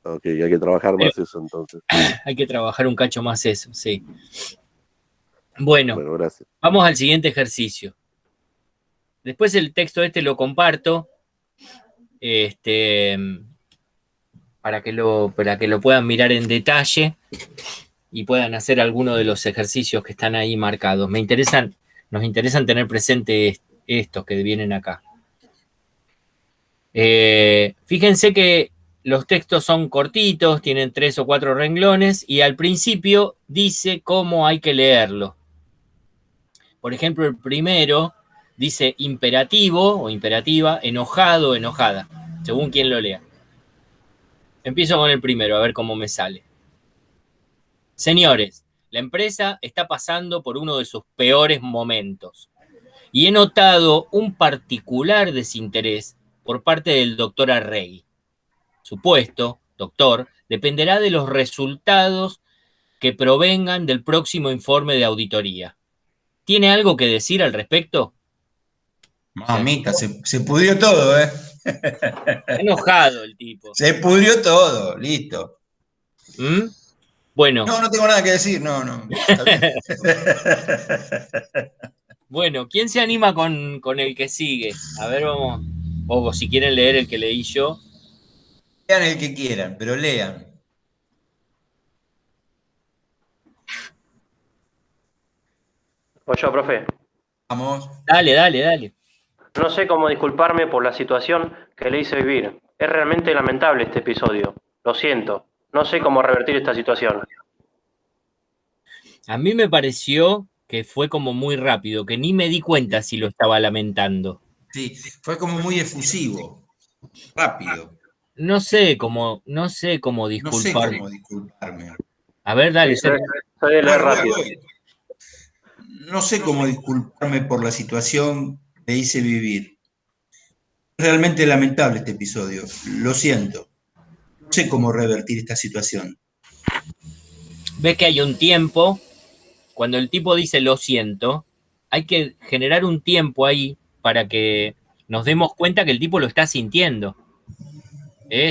Ok, hay que trabajar más eso entonces. Hay que trabajar un cacho más eso, sí. Bueno, gracias. Vamos al siguiente ejercicio. Después el texto lo comparto para que lo puedan mirar en detalle y puedan hacer alguno de los ejercicios que están ahí marcados. Nos interesan tener presente estos que vienen acá. Fíjense que los textos son cortitos, tienen 3 o 4 renglones y al principio dice cómo hay que leerlo. Por ejemplo, el primero dice imperativo o imperativa, enojado, enojada, según quien lo lea. Empiezo con el primero, a ver cómo me sale. Señores, la empresa está pasando por uno de sus peores momentos y he notado un particular desinterés por parte del doctor Arregui. su puesto, doctor, dependerá de los resultados que provengan del próximo informe de auditoría. ¿Tiene algo que decir al respecto? Mamita, se pudrió todo, ¿eh? Está enojado el tipo. Se pudrió todo, listo. ¿Mm? Bueno. No tengo nada que decir, no. Está bien. Bueno, ¿quién se anima con el que sigue? A ver, vamos. O si quieren leer el que leí yo. Lean el que quieran, pero lean. Voy yo, profe. Vamos. Dale. No sé cómo disculparme por la situación que le hice vivir. Es realmente lamentable este episodio. Lo siento. No sé cómo revertir esta situación. A mí me pareció que fue como muy rápido, que ni me di cuenta si lo estaba lamentando. Sí, fue como muy efusivo, rápido. No sé cómo disculparme. No sé cómo disculparme. A ver, dale. Soy de leer rápido. Voy. No sé cómo disculparme por la situación que hice vivir. Es realmente lamentable este episodio. Lo siento. No sé cómo revertir esta situación. Ves que hay un tiempo, cuando el tipo dice lo siento, hay que generar un tiempo ahí para que nos demos cuenta que el tipo lo está sintiendo.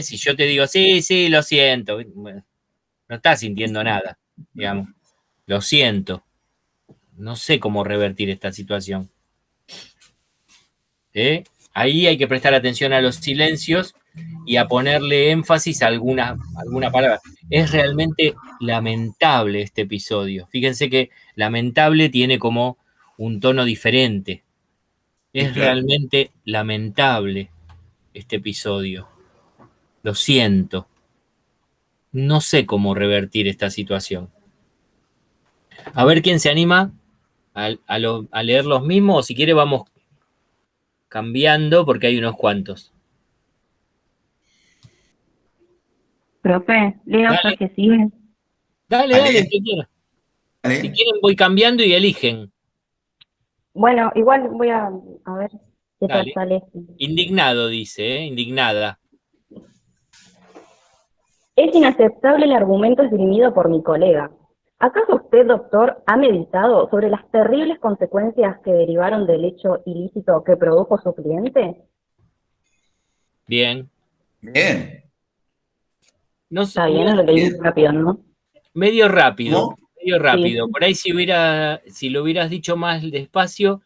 Si yo te digo, sí, lo siento, bueno, no está sintiendo nada, digamos. Lo siento. No sé cómo revertir esta situación. Ahí hay que prestar atención a los silencios y a ponerle énfasis a alguna palabra. Es realmente lamentable este episodio. Fíjense que lamentable tiene como un tono diferente. Es Claro. realmente lamentable este episodio. Lo siento. No sé cómo revertir esta situación. A ver quién se anima a leer los mismos, o si quiere vamos cambiando porque hay unos cuantos. Profe, leo Dale. yo que sigue. Dale, el que quiera. ¿Vale? Si quieren voy cambiando y eligen. Bueno, igual voy a ver qué tal Dale. sale. Indignado dice, indignada. Es inaceptable el argumento esgrimido por mi colega. ¿Acaso usted, doctor, ha meditado sobre las terribles consecuencias que derivaron del hecho ilícito que produjo su cliente? Bien. No, Está bien, lo leí rápido, ¿no? medio rápido. ¿Cómo? Medio rápido. Sí. Por ahí si lo hubieras dicho más despacio,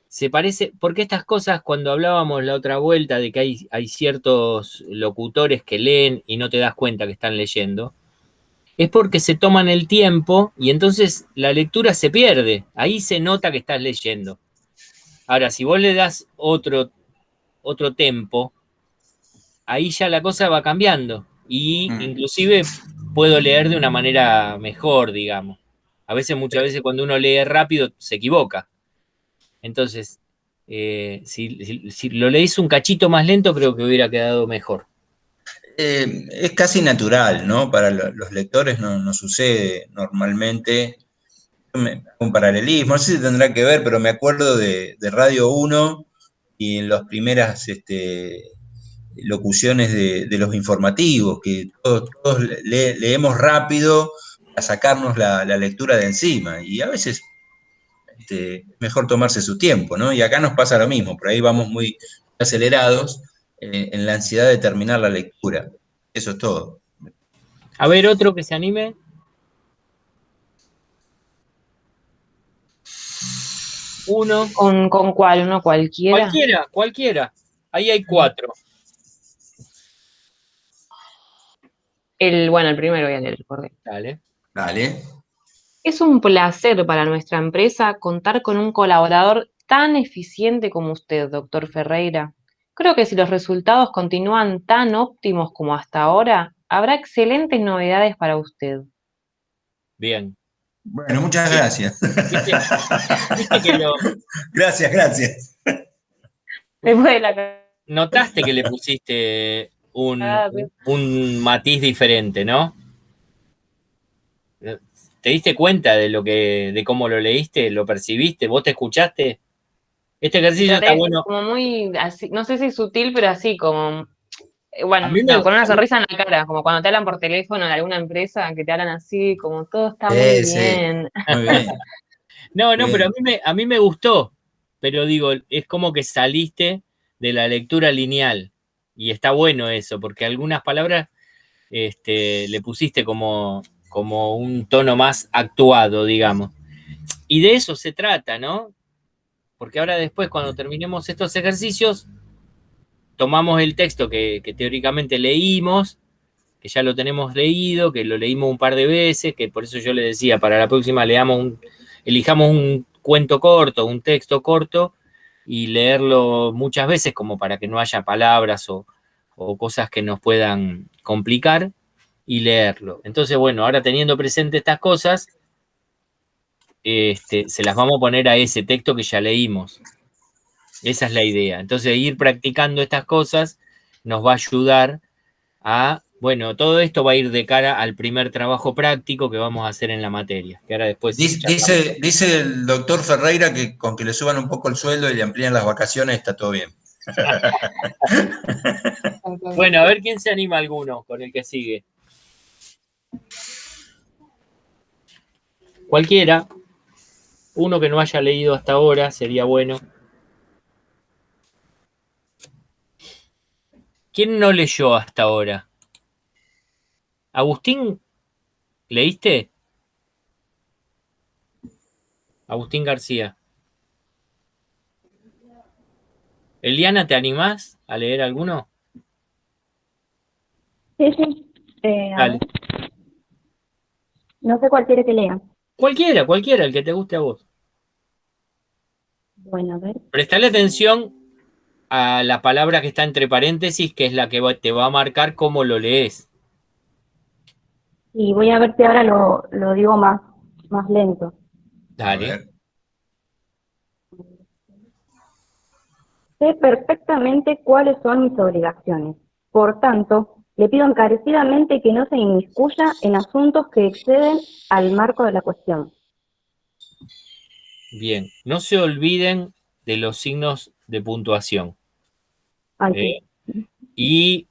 se parece, porque estas cosas cuando hablábamos la otra vuelta de que hay ciertos locutores que leen y no te das cuenta que están leyendo, es porque se toman el tiempo y entonces la lectura se pierde. Ahí se nota que estás leyendo. Ahora, si vos le das otro tempo, ahí ya la cosa va cambiando. Y inclusive puedo leer de una manera mejor, digamos. Muchas veces cuando uno lee rápido se equivoca. Entonces, si lo leís un cachito más lento, creo que hubiera quedado mejor. Es casi natural, ¿no? Para los lectores no sucede normalmente. Un paralelismo, no sé si tendrá que ver, pero me acuerdo de Radio 1 y en las primeras locuciones de los informativos, que todos leemos rápido para sacarnos la lectura de encima. Y a veces es mejor tomarse su tiempo, ¿no? Y acá nos pasa lo mismo, por ahí vamos muy acelerados en la ansiedad de terminar la lectura. Eso es todo. A ver, otro que se anime. Uno. ¿Con cuál? ¿Uno cualquiera? Cualquiera. Ahí hay 4. El primero voy a leer, correcto. Dale. Es un placer para nuestra empresa contar con un colaborador tan eficiente como usted, doctor Ferreira. Creo que si los resultados continúan tan óptimos como hasta ahora, habrá excelentes novedades para usted. Bien. Bueno, muchas gracias. ¿Viste que Gracias. Después de la... notaste que le pusiste un matiz diferente, ¿no? ¿Te diste cuenta de cómo lo leíste? ¿Lo percibiste? ¿Vos te escuchaste? Este ejercicio está bueno. Como muy, así, no sé si sutil, pero así como Bueno, A mí no, me, con una a mí- sonrisa en la cara, como cuando te hablan por teléfono de alguna empresa, que te hablan así, como todo está muy Sí, bien. muy bien, no, pero bien. a mí me gustó, pero digo, es como que saliste de la lectura lineal y está bueno eso, porque algunas palabras le pusiste como un tono más actuado, digamos. Y de eso se trata, ¿no? Porque ahora después, cuando terminemos estos ejercicios, tomamos el texto que teóricamente leímos, que ya lo tenemos leído, que lo leímos un par de veces, que por eso yo le decía, para la próxima elijamos un cuento corto, un texto corto, y leerlo muchas veces como para que no haya palabras o cosas que nos puedan complicar, y leerlo. Entonces, bueno, ahora teniendo presente estas cosas, se las vamos a poner a ese texto que ya leímos. Esa es la idea. Entonces, ir practicando estas cosas nos va a ayudar bueno, todo esto va a ir de cara al primer trabajo práctico que vamos a hacer en la materia, que ahora después charlamos. Dice el doctor Ferreira que con que le suban un poco el sueldo y le amplíen las vacaciones está todo bien. Bueno, a ver quién se anima alguno con el que sigue. Cualquiera, uno que no haya leído hasta ahora sería bueno. ¿Quién no leyó hasta ahora? Agustín, ¿leíste? Agustín García. Eliana, ¿te animás a leer alguno? Sí, sí. A Dale. ver, no sé cuál quiere que lea. Cualquiera, el que te guste a vos. Bueno, a ver. Prestale atención a la palabra que está entre paréntesis, que es la que te va a marcar cómo lo lees. Y voy a ver si ahora lo digo más lento. A Dale. ver. Sé perfectamente cuáles son mis obligaciones. Por tanto, le pido encarecidamente que no se inmiscuya en asuntos que exceden al marco de la cuestión. Bien. No se olviden de los signos de puntuación. Ay, ¿Eh? sí. Y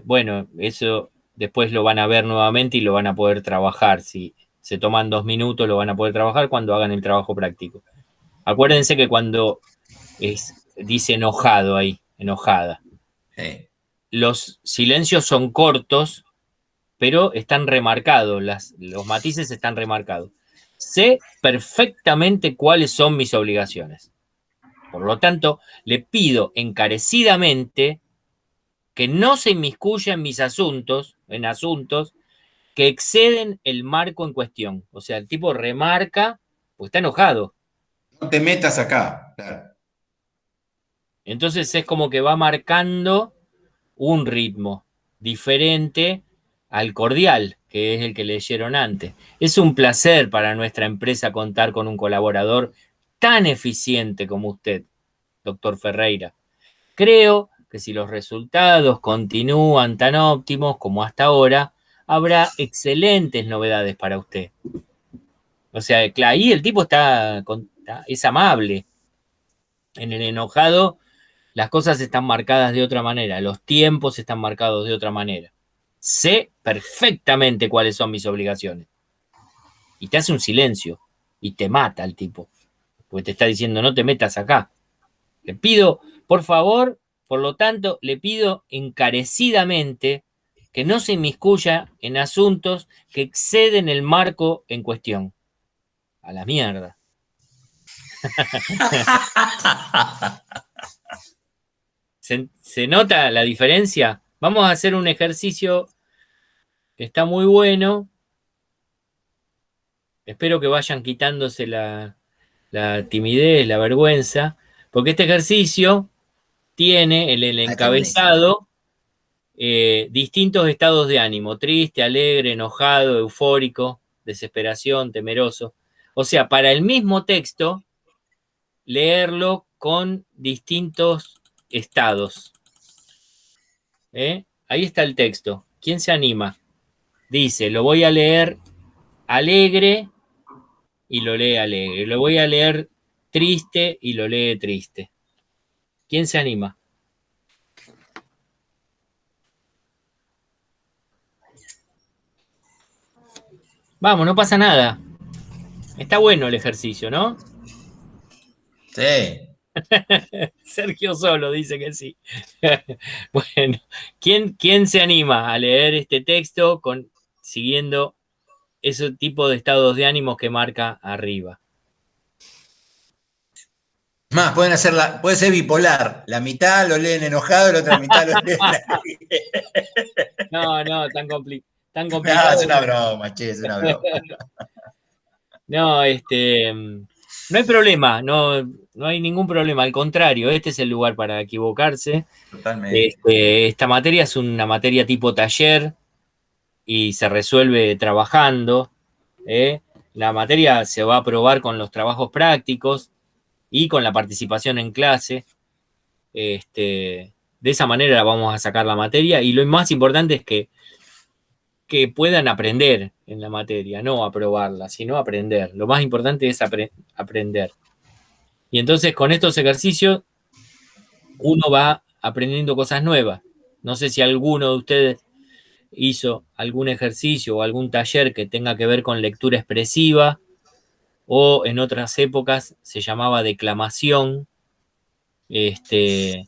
bueno, eso después lo van a ver nuevamente y lo van a poder trabajar. Si se toman 2 minutos, lo van a poder trabajar cuando hagan el trabajo práctico. Acuérdense que cuando dice enojado ahí, enojada, Sí. los silencios son cortos, pero están remarcados, los matices están remarcados. Sé perfectamente cuáles son mis obligaciones. Por lo tanto, le pido encarecidamente que no se inmiscuya en mis asuntos, en asuntos que exceden el marco en cuestión. O sea, el tipo remarca, pues está enojado. No te metas acá. Claro. Entonces es como que va marcando un ritmo diferente al cordial, que es el que leyeron antes. Es un placer para nuestra empresa contar con un colaborador tan eficiente como usted, doctor Ferreira. Creo que si los resultados continúan tan óptimos como hasta ahora, habrá excelentes novedades para usted. O sea, ahí el tipo es amable. En el enojado, las cosas están marcadas de otra manera, los tiempos están marcados de otra manera. Sé perfectamente cuáles son mis obligaciones. Y te hace un silencio y te mata el tipo, porque te está diciendo no te metas acá. Le pido, por favor, por lo tanto, le pido encarecidamente que no se inmiscuya en asuntos que exceden el marco en cuestión. A la mierda. ¿Se nota la diferencia? Vamos a hacer un ejercicio que está muy bueno. Espero que vayan quitándose la timidez, la vergüenza, porque este ejercicio tiene el Está buenísimo. encabezado distintos estados de ánimo: triste, alegre, enojado, eufórico, desesperación, temeroso. O sea, para el mismo texto, leerlo con distintos estados. Ahí está el texto. ¿Quién se anima? Dice, lo voy a leer alegre y lo lee alegre. Lo voy a leer triste y lo lee triste. ¿Quién se anima? Vamos, no pasa nada. Está bueno el ejercicio, ¿no? Sí. Sergio solo dice que sí. Bueno, ¿quién se anima a leer este texto siguiendo ese tipo de estados de ánimos que marca arriba? Más, puede ser bipolar. La mitad lo leen enojado, la otra mitad lo leen alegre. No, tan No, complicado. es una broma, che, es una broma. No, no hay problema, no hay ningún problema, al contrario, este es el lugar para equivocarse. Totalmente. Esta materia es una materia tipo taller y se resuelve trabajando. ¿eh? La materia se va a probar con los trabajos prácticos y con la participación en clase. De esa manera vamos a sacar la materia y lo más importante es que puedan aprender en la materia, no aprobarla, sino aprender. Lo más importante es aprender. Y entonces con estos ejercicios uno va aprendiendo cosas nuevas. No sé si alguno de ustedes hizo algún ejercicio o algún taller que tenga que ver con lectura expresiva o en otras épocas se llamaba declamación, que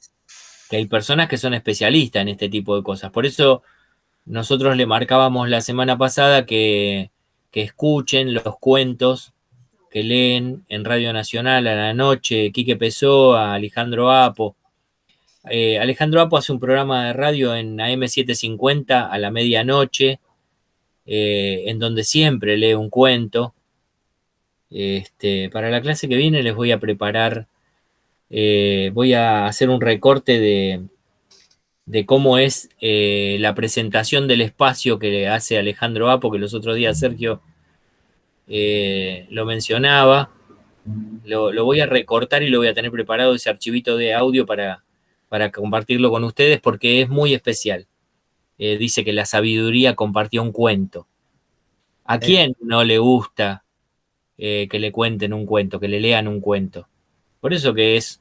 hay personas que son especialistas en este tipo de cosas. Por eso nosotros le marcábamos la semana pasada que escuchen los cuentos que leen en Radio Nacional a la noche, Quique Pessoa, Alejandro Apo. Alejandro Apo hace un programa de radio en AM750 a la medianoche, en donde siempre lee un cuento. Para la clase que viene les voy a preparar, voy a hacer un recorte de cómo es la presentación del espacio que hace Alejandro Apo, que los otros días Sergio lo mencionaba. Lo voy a recortar y lo voy a tener preparado ese archivito de audio para compartirlo con ustedes porque es muy especial. Dice que la sabiduría compartió un cuento. ¿A quién no le gusta que le cuenten un cuento, que le lean un cuento? Por eso que es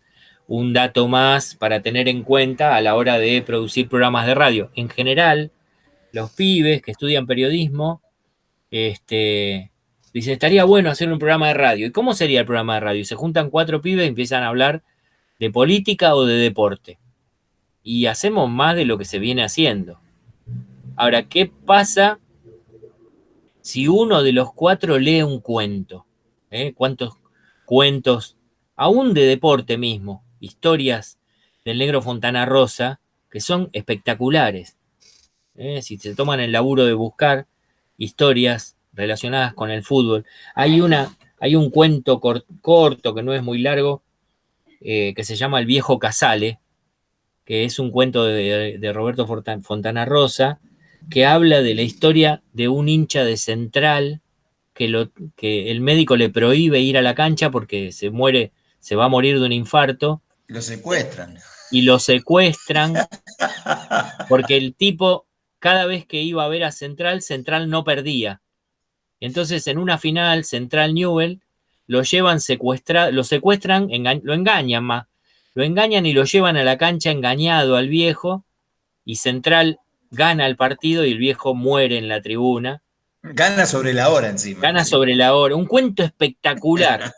un dato más para tener en cuenta a la hora de producir programas de radio. En general, los pibes que estudian periodismo, dicen, estaría bueno hacer un programa de radio. ¿Y cómo sería el programa de radio? Se juntan 4 pibes y empiezan a hablar de política o de deporte. Y hacemos más de lo que se viene haciendo. Ahora, ¿qué pasa si uno de los 4 lee un cuento? ¿Cuántos cuentos, aún de deporte mismo, historias del negro Fontana Rosa, que son espectaculares? Si se toman el laburo de buscar historias relacionadas con el fútbol, hay un cuento corto que no es muy largo, que se llama El viejo Casale, que es un cuento de Roberto Fontana Rosa, que habla de la historia de un hincha de Central que el médico le prohíbe ir a la cancha porque se va a morir de un infarto. Lo secuestran. Y lo secuestran porque el tipo, cada vez que iba a ver a Central, Central no perdía. Entonces, en una final, Central Newell, lo secuestran, lo engañan más. Lo engañan y lo llevan a la cancha engañado al viejo, y Central gana el partido y el viejo muere en la tribuna. Gana sobre la hora encima. Gana sobre la hora. Un cuento espectacular.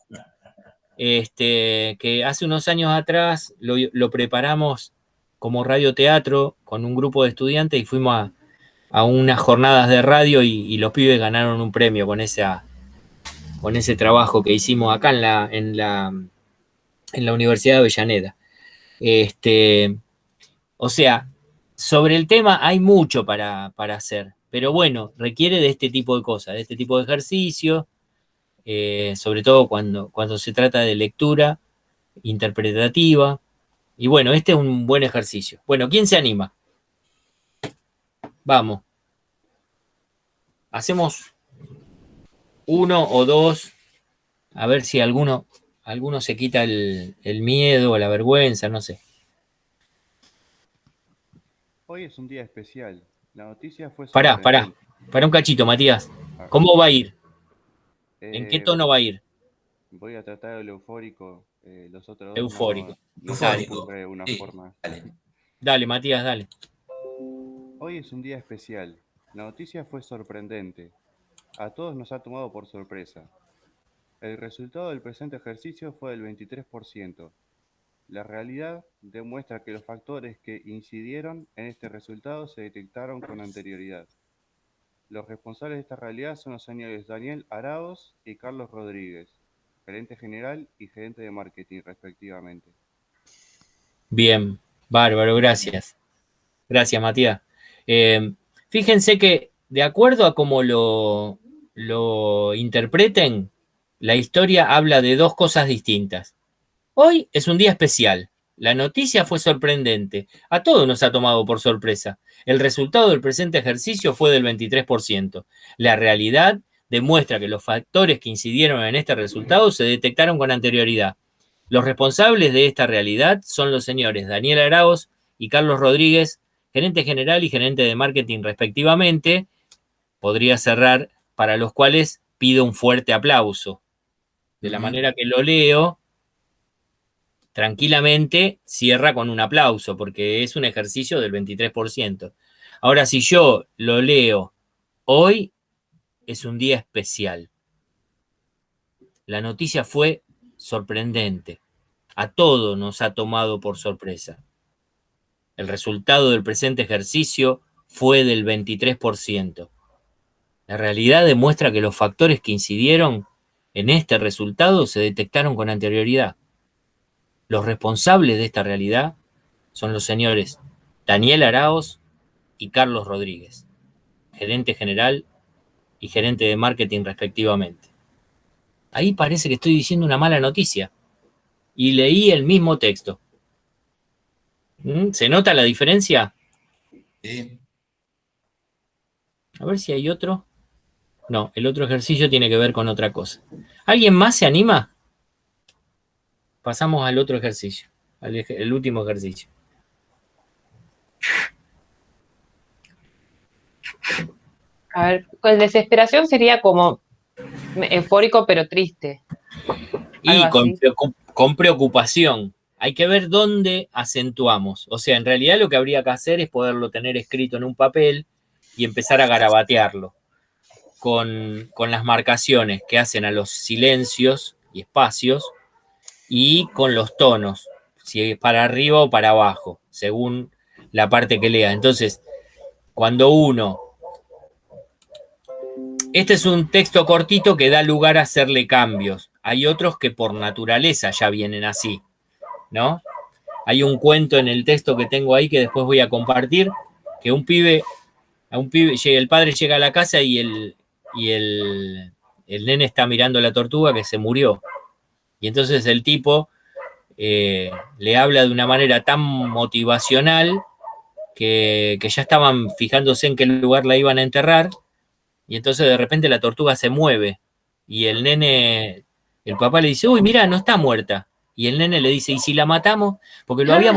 Que hace unos años atrás lo preparamos como radioteatro con un grupo de estudiantes y fuimos a unas jornadas de radio y los pibes ganaron un premio con ese trabajo que hicimos acá en la Universidad de Avellaneda. O sea, sobre el tema hay mucho para hacer, pero bueno, requiere de este tipo de cosas, de este tipo de ejercicios, sobre todo cuando se trata de lectura interpretativa. Y bueno, este es un buen ejercicio. Bueno, ¿quién se anima? Vamos. Hacemos 1 o 2, a ver si alguno se quita el miedo o la vergüenza, no sé. Hoy es un día especial. La noticia fue Pará sorprendente. un cachito, Matías. ¿Cómo va a ir? ¿En qué Eh, tono va a ir? Voy a tratar el eufórico. Los otros dos Eufórico. no se me Dale. ocurre una Sí, forma. Dale, Matías, dale. Hoy es un día especial. La noticia fue sorprendente. A todos nos ha tomado por sorpresa. El resultado del presente ejercicio fue del 23%. La realidad demuestra que los factores que incidieron en este resultado se detectaron con anterioridad. Los responsables de esta realidad son los señores Daniel Araoz y Carlos Rodríguez, gerente general y gerente de marketing, respectivamente. Bien, bárbaro, gracias. Gracias, Matías. Fíjense que de acuerdo a cómo lo interpreten, la historia habla de dos cosas distintas. Hoy es un día especial. La noticia fue sorprendente. A todos nos ha tomado por sorpresa. El resultado del presente ejercicio fue del 23%. La realidad demuestra que los factores que incidieron en este resultado se detectaron con anterioridad. Los responsables de esta realidad son los señores Daniel Araoz y Carlos Rodríguez, gerente general y gerente de marketing respectivamente. Podría cerrar, para los cuales pido un fuerte aplauso. De la manera que lo leo, tranquilamente cierra con un aplauso, porque es un ejercicio del 23%. Ahora, si yo lo leo, hoy es un día especial. La noticia fue sorprendente. A todos nos ha tomado por sorpresa. El resultado del presente ejercicio fue del 23%. La realidad demuestra que los factores que incidieron en este resultado se detectaron con anterioridad. Los responsables de esta realidad son los señores Daniel Araoz y Carlos Rodríguez, gerente general y gerente de marketing respectivamente. Ahí parece que estoy diciendo una mala noticia y leí el mismo texto. ¿Se nota la diferencia? Sí. A ver si hay otro. No, el otro ejercicio tiene que ver con otra cosa. ¿Alguien más se anima? Pasamos al otro ejercicio, el último ejercicio. A ver, con desesperación sería como eufórico pero triste. Y Algo así. con preocupación. Hay que ver dónde acentuamos. O sea, en realidad lo que habría que hacer es poderlo tener escrito en un papel y empezar a garabatearlo con las marcaciones que hacen a los silencios y espacios y con los tonos, si es para arriba o para abajo, según la parte que lea. Entonces, cuando uno... Este es un texto cortito que da lugar a hacerle cambios. Hay otros que por naturaleza ya vienen así, ¿no? Hay un cuento en el texto que tengo ahí que después voy a compartir, que el padre llega a la casa y el nene está mirando la tortuga que se murió. Y entonces el tipo le habla de una manera tan motivacional que ya estaban fijándose en qué lugar la iban a enterrar. Y entonces de repente la tortuga se mueve y el papá le dice, uy, mira, no está muerta. Y el nene le dice, ¿y si la matamos? Porque lo había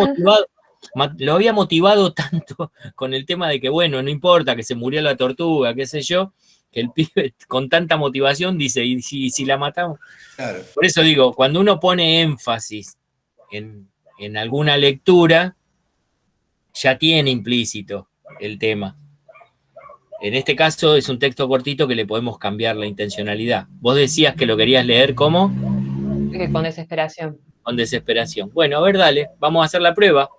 motivado tanto con el tema de que, bueno, no importa que se murió la tortuga, qué sé yo, que el pibe con tanta motivación dice, ¿y si la matamos? Claro. Por eso digo, cuando uno pone énfasis en alguna lectura, ya tiene implícito el tema. En este caso es un texto cortito que le podemos cambiar la intencionalidad. Vos decías que lo querías leer ¿cómo? Con desesperación. Con desesperación. Bueno, a ver, dale, vamos a hacer la prueba.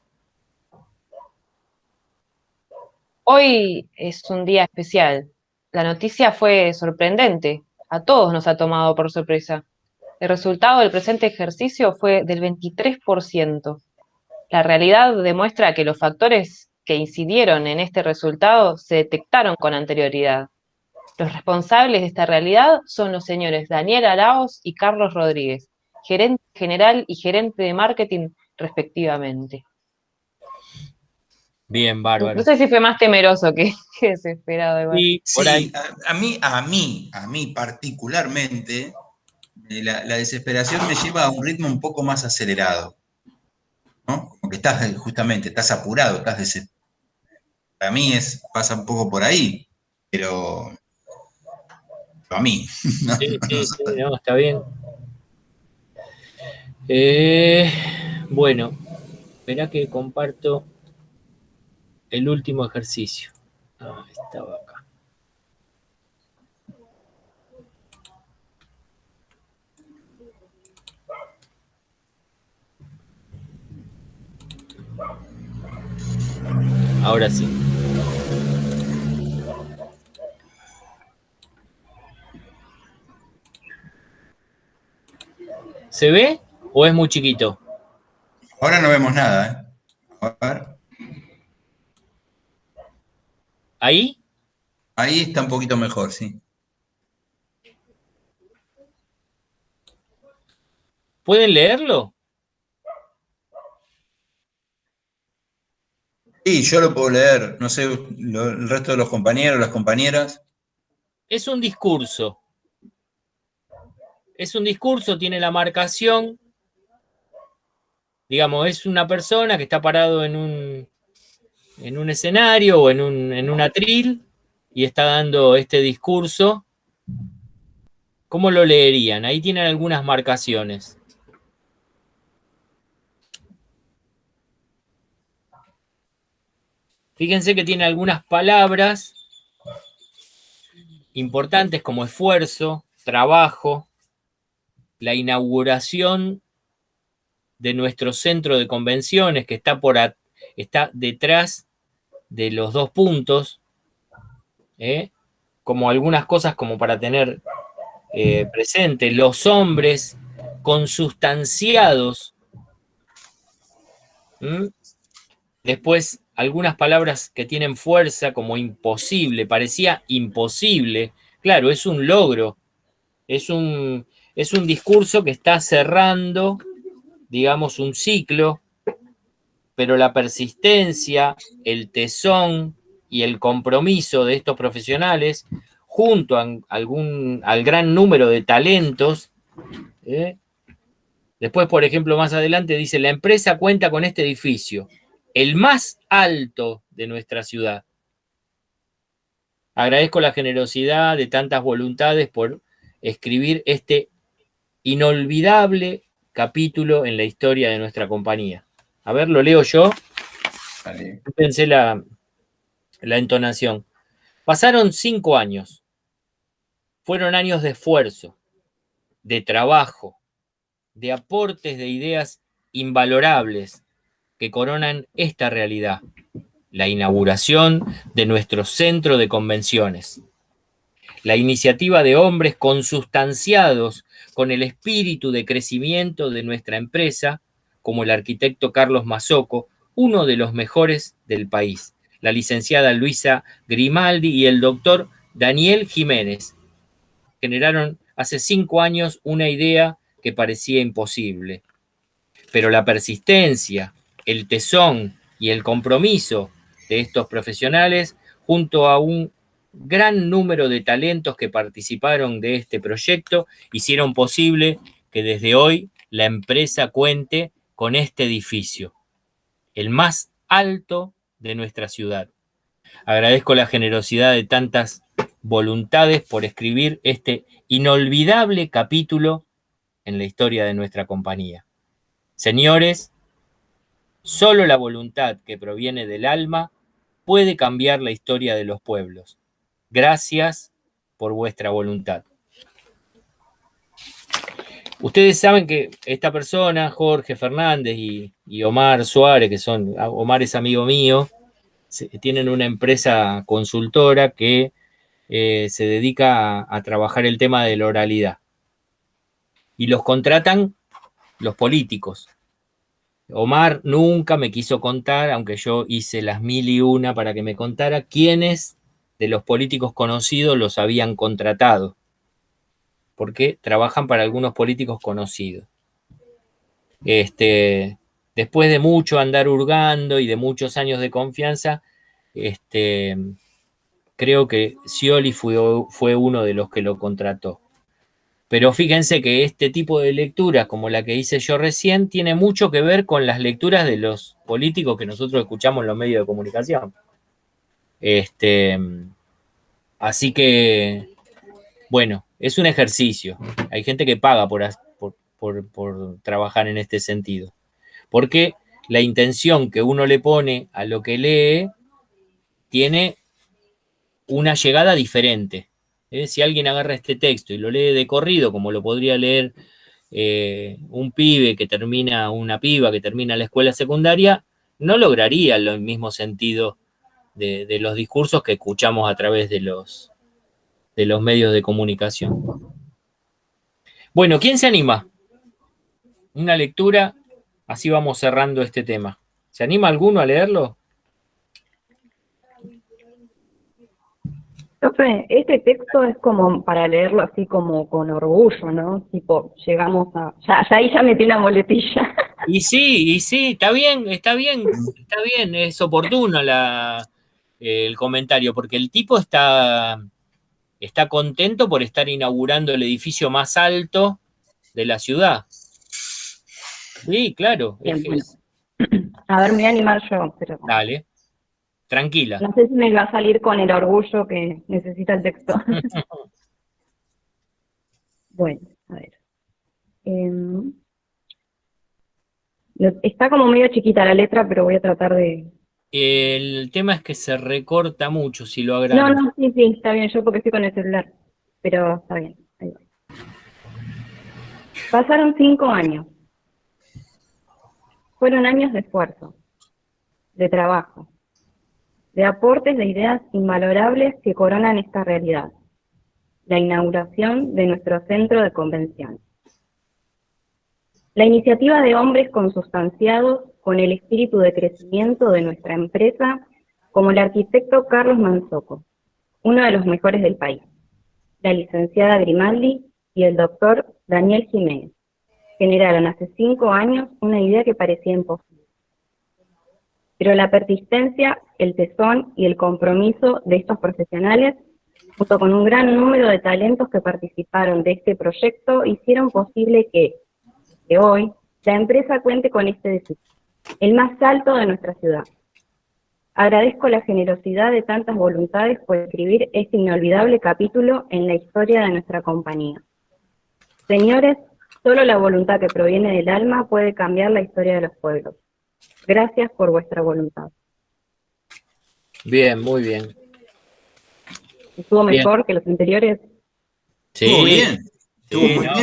Hoy es un día especial. La noticia fue sorprendente. A todos nos ha tomado por sorpresa. El resultado del presente ejercicio fue del 23%. La realidad demuestra que los factores que incidieron en este resultado se detectaron con anterioridad. Los responsables de esta realidad son los señores Daniel Araoz y Carlos Rodríguez, gerente general y gerente de marketing respectivamente. Bien, bárbaro. No sé si fue más temeroso que desesperado. Igual. Sí, por ahí. A mí particularmente, la desesperación me lleva a un ritmo un poco más acelerado, ¿no? Como que estás apurado, estás desesperado. Para mí pasa un poco por ahí, pero a mí. No, Sí, no sé. no, está bien. Bueno, espera que comparto el último ejercicio. Estaba acá. Ahora sí. ¿Se ve o es muy chiquito? Ahora no vemos nada, ¿eh? A ver. ¿Ahí? Ahí está un poquito mejor, sí. ¿Pueden leerlo? Sí, yo lo puedo leer. No sé, el resto de los compañeros, las compañeras. Es un discurso. Es un discurso, tiene la marcación. Digamos, es una persona que está parado en un escenario o en un atril y está dando este discurso. ¿Cómo lo leerían? Ahí tienen algunas marcaciones. Fíjense que tiene algunas palabras importantes como esfuerzo, trabajo, la inauguración de nuestro centro de convenciones que está detrás de los dos puntos, como algunas cosas como para tener presente, los hombres consustanciados. Después, algunas palabras que tienen fuerza, como imposible, parecía imposible. Claro, es un logro, es un discurso que está cerrando, digamos, un ciclo, pero la persistencia, el tesón y el compromiso de estos profesionales, junto al gran número de talentos. Después, por ejemplo, más adelante dice, la empresa cuenta con este edificio, el más alto de nuestra ciudad. Agradezco la generosidad de tantas voluntades por escribir este inolvidable capítulo en la historia de nuestra compañía. A ver, lo leo yo. Vale. Pensé la entonación. Pasaron 5 años. Fueron años de esfuerzo, de trabajo, de aportes de ideas invalorables que coronan esta realidad, la inauguración de nuestro centro de convenciones. La iniciativa de hombres consustanciados con el espíritu de crecimiento de nuestra empresa, como el arquitecto Carlos Mazzocco, uno de los mejores del país, la licenciada Luisa Grimaldi y el doctor Daniel Jiménez, generaron hace 5 años una idea que parecía imposible. Pero la persistencia, el tesón y el compromiso de estos profesionales, junto a un gran número de talentos que participaron de este proyecto, hicieron posible que desde hoy la empresa cuente con este edificio, el más alto de nuestra ciudad. Agradezco la generosidad de tantas voluntades por escribir este inolvidable capítulo en la historia de nuestra compañía. Señores, solo la voluntad que proviene del alma puede cambiar la historia de los pueblos. Gracias por vuestra voluntad. Ustedes saben que esta persona, Jorge Fernández y Omar Suárez, Omar es amigo mío, tienen una empresa consultora que se dedica a trabajar el tema de la oralidad. Y los contratan los políticos. Omar nunca me quiso contar, aunque yo hice las 1001 para que me contara, quiénes de los políticos conocidos los habían contratado, porque trabajan para algunos políticos conocidos. Después de mucho andar hurgando y de muchos años de confianza, creo que Scioli fue uno de los que lo contrató. Pero fíjense que este tipo de lecturas, como la que hice yo recién, tiene mucho que ver con las lecturas de los políticos que nosotros escuchamos en los medios de comunicación. Así que, bueno, es un ejercicio. Hay gente que paga por trabajar en este sentido. Porque la intención que uno le pone a lo que lee tiene una llegada diferente. Si alguien agarra este texto y lo lee de corrido, como lo podría leer una piba que termina la escuela secundaria, no lograría el mismo sentido de los discursos que escuchamos a través de los medios de comunicación. Bueno, ¿quién se anima? Una lectura, así vamos cerrando este tema. ¿Se anima alguno a leerlo? Profe, este texto es como para leerlo así como con orgullo, ¿no? Tipo, llegamos a... Ya ahí ya metí una muletilla. Y sí, está bien, es oportuno el comentario, porque el tipo está contento por estar inaugurando el edificio más alto de la ciudad. Sí, claro. Bien, bueno. A ver, me voy a animar yo, pero Dale, tranquila. no sé si me va a salir con el orgullo que necesita el texto. Bueno, a ver. Está como medio chiquita la letra, pero voy a tratar de... El tema es que se recorta mucho si lo No, agrando. no, sí, está bien, yo porque estoy con el celular, pero está bien. Ahí va. Pasaron 5 años. Fueron años de esfuerzo, de trabajo, de aportes de ideas invalorables que coronan esta realidad. La inauguración de nuestro centro de convenciones. La iniciativa de hombres consustanciados con el espíritu de crecimiento de nuestra empresa, como el arquitecto Carlos Manzoco, uno de los mejores del país, la licenciada Grimaldi y el doctor Daniel Jiménez, generaron hace 5 años una idea que parecía imposible. Pero la persistencia, el tesón y el compromiso de estos profesionales, junto con un gran número de talentos que participaron de este proyecto, hicieron posible que hoy la empresa cuente con este edificio, el más alto de nuestra ciudad. Agradezco la generosidad de tantas voluntades por escribir este inolvidable capítulo en la historia de nuestra compañía. Señores, solo la voluntad que proviene del alma puede cambiar la historia de los pueblos. Gracias por vuestra voluntad. Bien, muy bien. ¿Estuvo Bien. mejor que los anteriores? Sí, Estuvo bien, estuvo sí, muy no,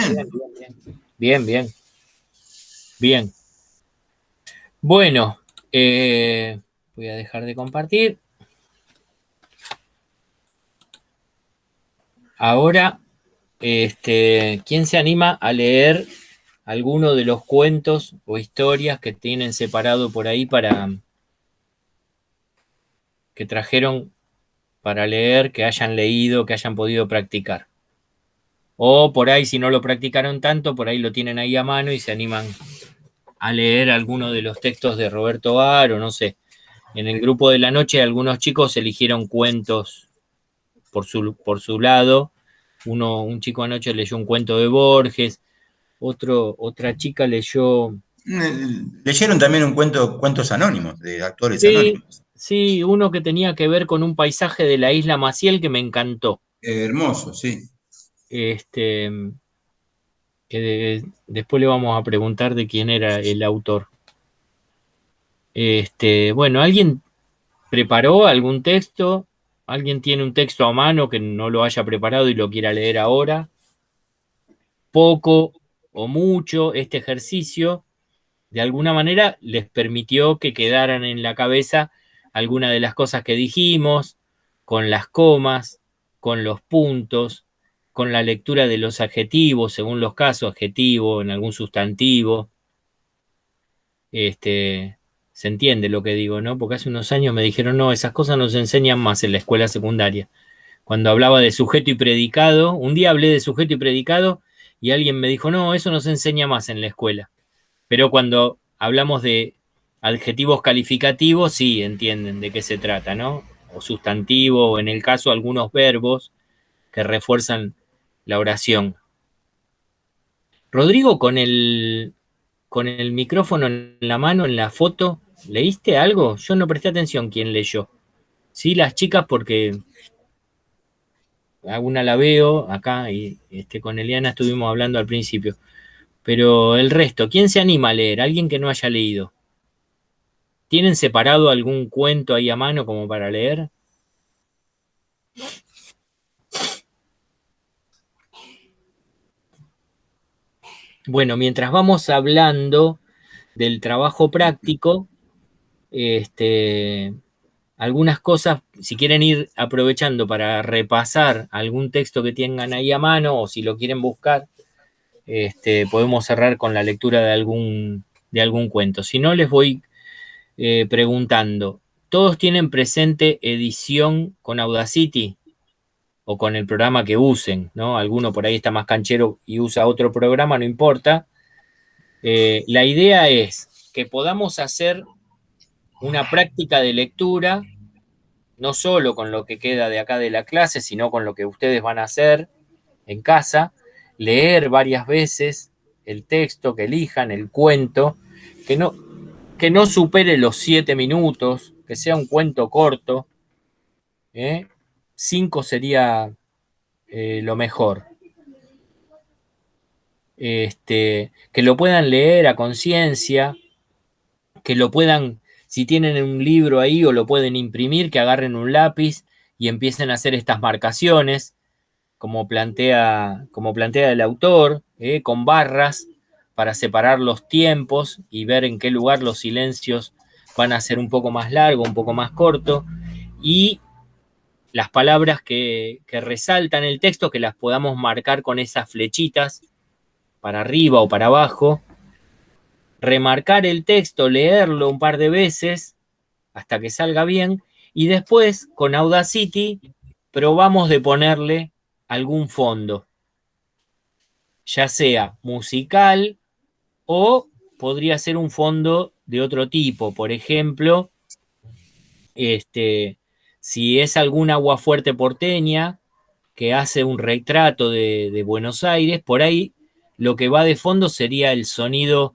bien. Bien. Bien. Bueno, voy a dejar de compartir. Ahora, ¿quién se anima a leer alguno de los cuentos o historias que tienen separado por ahí que trajeron para leer, que hayan leído, que hayan podido practicar? O por ahí, si no lo practicaron tanto, por ahí lo tienen ahí a mano y se animan a leer alguno de los textos de Roberto Bar, o no sé. En el grupo de la noche algunos chicos eligieron cuentos por su lado. Un chico anoche leyó un cuento de Borges, otra chica leyó... Leyeron también un cuentos anónimos, de actores Sí, anónimos. sí, uno que tenía que ver con un paisaje de la isla Maciel que me encantó. Hermoso, sí. Después le vamos a preguntar de quién era el autor. Bueno, ¿alguien preparó algún texto? ¿Alguien tiene un texto a mano que no lo haya preparado y lo quiera leer ahora? Poco o mucho, este ejercicio de alguna manera les permitió que quedaran en la cabeza algunas de las cosas que dijimos, con las comas, con los puntos, con la lectura de los adjetivos, según los casos, adjetivo en algún sustantivo. Se entiende lo que digo, ¿no? Porque hace unos años me dijeron, no, esas cosas no se enseñan más en la escuela secundaria. Cuando hablaba de sujeto y predicado, un día hablé de sujeto y predicado y alguien me dijo, no, eso no se enseña más en la escuela. Pero cuando hablamos de adjetivos calificativos, sí entienden de qué se trata, ¿no? O sustantivo, o en el caso algunos verbos que refuerzan la oración. Rodrigo, con el micrófono en la mano, en la foto, ¿leíste algo? Yo no presté atención quién leyó. Sí, las chicas, porque alguna la veo acá y con Eliana estuvimos hablando al principio. Pero el resto, ¿quién se anima a leer? ¿Alguien que no haya leído? ¿Tienen separado algún cuento ahí a mano como para leer? Bueno, mientras vamos hablando del trabajo práctico, algunas cosas, si quieren ir aprovechando para repasar algún texto que tengan ahí a mano, o si lo quieren buscar, podemos cerrar con la lectura de algún cuento. Si no, les voy preguntando, ¿todos tienen presente edición con Audacity o con el programa que usen, ¿no? Alguno por ahí está más canchero y usa otro programa, no importa. La idea es que podamos hacer una práctica de lectura, no solo con lo que queda de acá de la clase, sino con lo que ustedes van a hacer en casa, leer varias veces el texto que elijan, el cuento, que no supere los 7 minutos, que sea un cuento corto, 5 sería lo mejor. Que lo puedan leer a conciencia, que lo puedan, si tienen un libro ahí o lo pueden imprimir, que agarren un lápiz y empiecen a hacer estas marcaciones, como plantea el autor, con barras para separar los tiempos y ver en qué lugar los silencios van a ser un poco más largos, un poco más cortos, y las palabras que resaltan el texto, que las podamos marcar con esas flechitas para arriba o para abajo, remarcar el texto, leerlo un par de veces hasta que salga bien, y después con Audacity probamos de ponerle algún fondo, ya sea musical o podría ser un fondo de otro tipo. Por ejemplo, si es algún aguafuerte porteña que hace un retrato de Buenos Aires, por ahí lo que va de fondo sería el sonido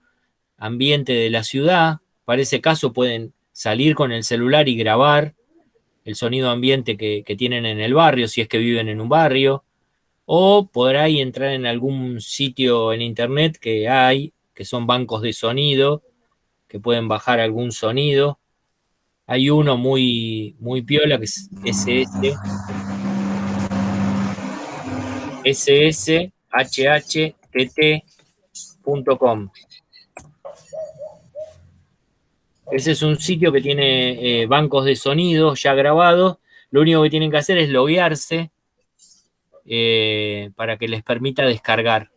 ambiente de la ciudad. Para ese caso pueden salir con el celular y grabar el sonido ambiente que tienen en el barrio, si es que viven en un barrio, o por ahí entrar en algún sitio en internet que hay, que son bancos de sonido, que pueden bajar algún sonido. Hay uno muy, muy piola que es sshhtt.com. Ese es un sitio que tiene bancos de sonido ya grabados. Lo único que tienen que hacer es loguearse para que les permita descargar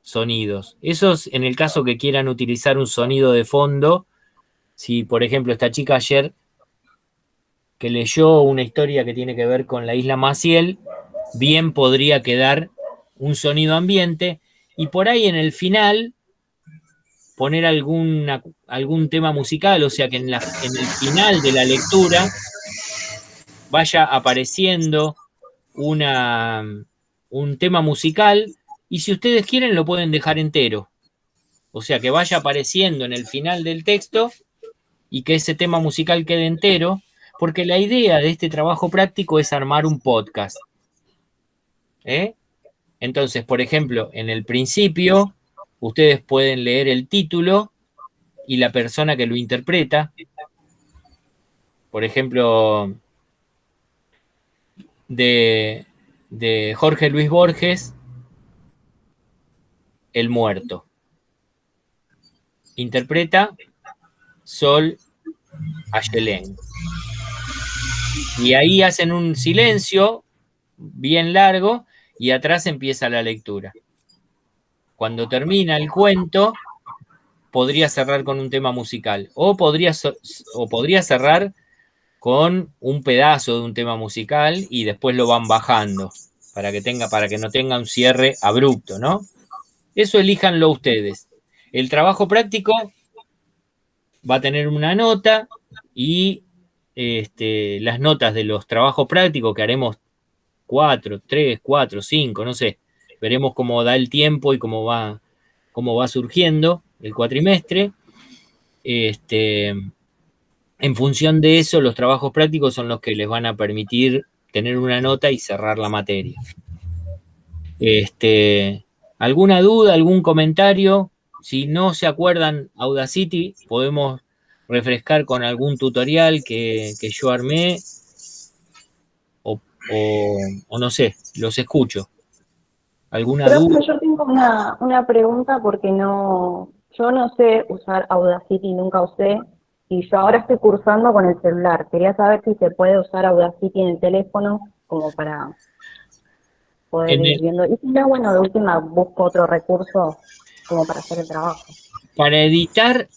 sonidos. Eso es en el caso que quieran utilizar un sonido de fondo. Si, por ejemplo, esta chica ayer que leyó una historia que tiene que ver con la isla Maciel, bien podría quedar un sonido ambiente, y por ahí en el final poner algún tema musical, o sea que en el final de la lectura vaya apareciendo un tema musical, y si ustedes quieren lo pueden dejar entero, o sea que vaya apareciendo en el final del texto y que ese tema musical quede entero, porque la idea de este trabajo práctico es armar un podcast. Entonces, por ejemplo, en el principio ustedes pueden leer el título y la persona que lo interpreta. Por ejemplo, de Jorge Luis Borges, El Muerto. Interpreta Sol Ayelén. Y ahí hacen un silencio bien largo y atrás empieza la lectura. Cuando termina el cuento, podría cerrar con un tema musical o podría cerrar con un pedazo de un tema musical y después lo van bajando para que no tenga un cierre abrupto, ¿no? Eso elíjanlo ustedes. El trabajo práctico va a tener una nota y las notas de los trabajos prácticos que haremos 4, 3, 4, 5, no sé. Veremos cómo da el tiempo y cómo va surgiendo el cuatrimestre. En función de eso, los trabajos prácticos son los que les van a permitir tener una nota y cerrar la materia. ¿Alguna duda, algún comentario? Si no se acuerdan Audacity, podemos refrescar con algún tutorial que yo armé o no sé, los escucho. ¿Alguna duda? Yo tengo una pregunta porque yo no sé usar Audacity, nunca usé. Y yo ahora estoy cursando con el celular. Quería saber si se puede usar Audacity en el teléfono como para poder En ir el- viendo. Y si no, bueno, de última busco otro recurso como para hacer el trabajo. para editar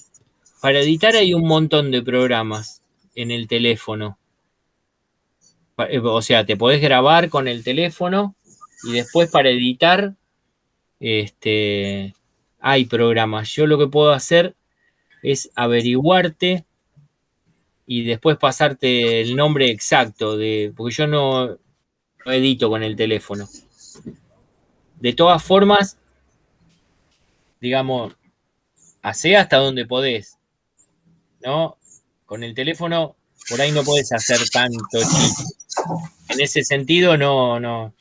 hay un montón de programas en el teléfono. O sea, te podés grabar con el teléfono y después para editar, hay programas. Yo lo que puedo hacer es averiguarte y después pasarte el nombre exacto porque yo no edito con el teléfono. De todas formas, digamos, hacé hasta donde podés, ¿no? Con el teléfono por ahí no podés hacer tanto chiste. En ese sentido, no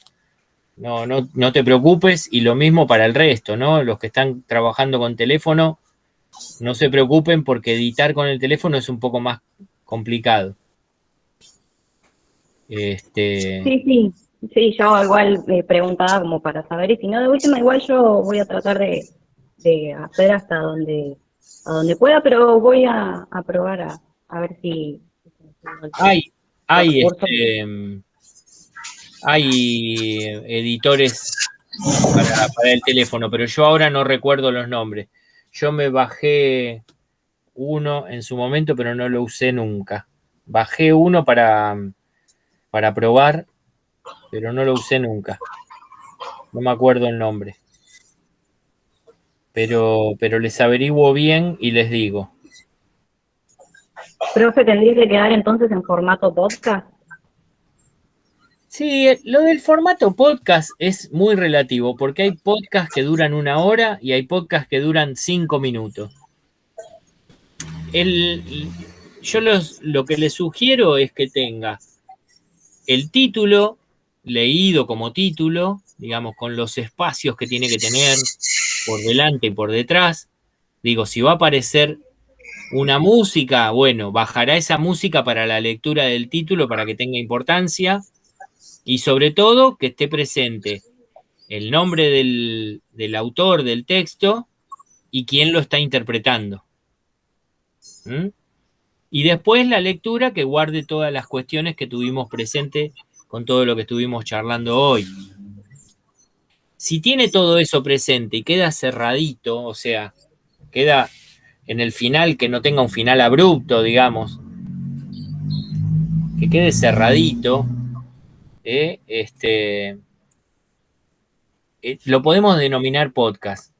te preocupes, y lo mismo para el resto, ¿no? Los que están trabajando con teléfono, no se preocupen porque editar con el teléfono es un poco más complicado. Sí, yo igual me preguntaba como para saber, y si no, de última igual yo voy a tratar de hacer hasta a donde pueda, pero voy a probar a ver si Hay, los hay, recursos. hay editores para el teléfono, pero yo ahora no recuerdo los nombres. Yo me bajé uno en su momento, pero no lo usé nunca. Bajé uno para probar, pero no lo usé nunca. No me acuerdo el nombre. Pero les averiguo bien y les digo. Profe, ¿tendría que quedar entonces en formato podcast? Sí, lo del formato podcast es muy relativo, porque hay podcasts que duran 1 hora y hay podcasts que duran 5 minutos. Yo lo que les sugiero es que tenga el título leído como título, digamos, con los espacios que tiene que tener por delante y por detrás. Digo, si va a aparecer una música, bueno, bajará esa música para la lectura del título para que tenga importancia, y sobre todo que esté presente el nombre del autor del texto y quién lo está interpretando. ¿Mm? Y después la lectura que guarde todas las cuestiones que tuvimos presente con todo lo que estuvimos charlando hoy. Si tiene todo eso presente y queda cerradito, o sea, queda en el final, que no tenga un final abrupto, digamos, que quede cerradito, lo podemos denominar podcast.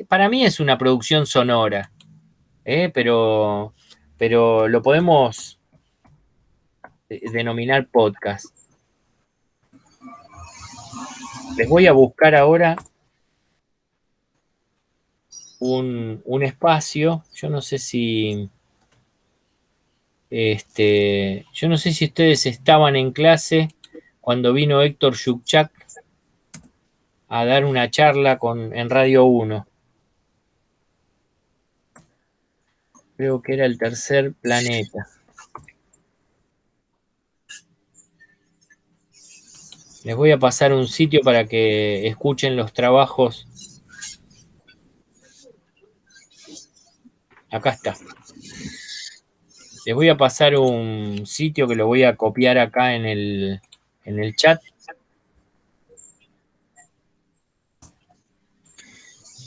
Para mí es una producción sonora, pero lo podemos denominar podcast. Les voy a buscar ahora un espacio. Yo no sé si yo no sé si ustedes estaban en clase cuando vino Héctor Shukchak a dar una charla en Radio 1. Creo que era el Tercer Planeta. Les voy a pasar un sitio para que escuchen los trabajos. Acá está. Les voy a pasar un sitio que lo voy a copiar acá en el chat.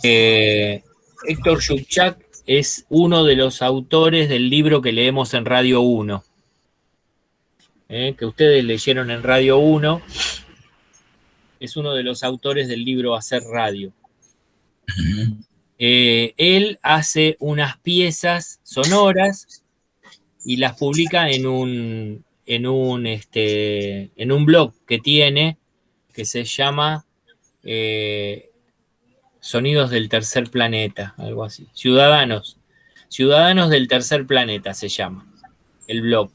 Héctor Shukchak es uno de los autores del libro que leemos en Radio 1. Que ustedes leyeron en Radio 1. Es uno de los autores del libro Hacer Radio. Él hace unas piezas sonoras y las publica en un blog que tiene, que se llama Sonidos del Tercer Planeta, algo así. Ciudadanos del Tercer Planeta se llama el blog.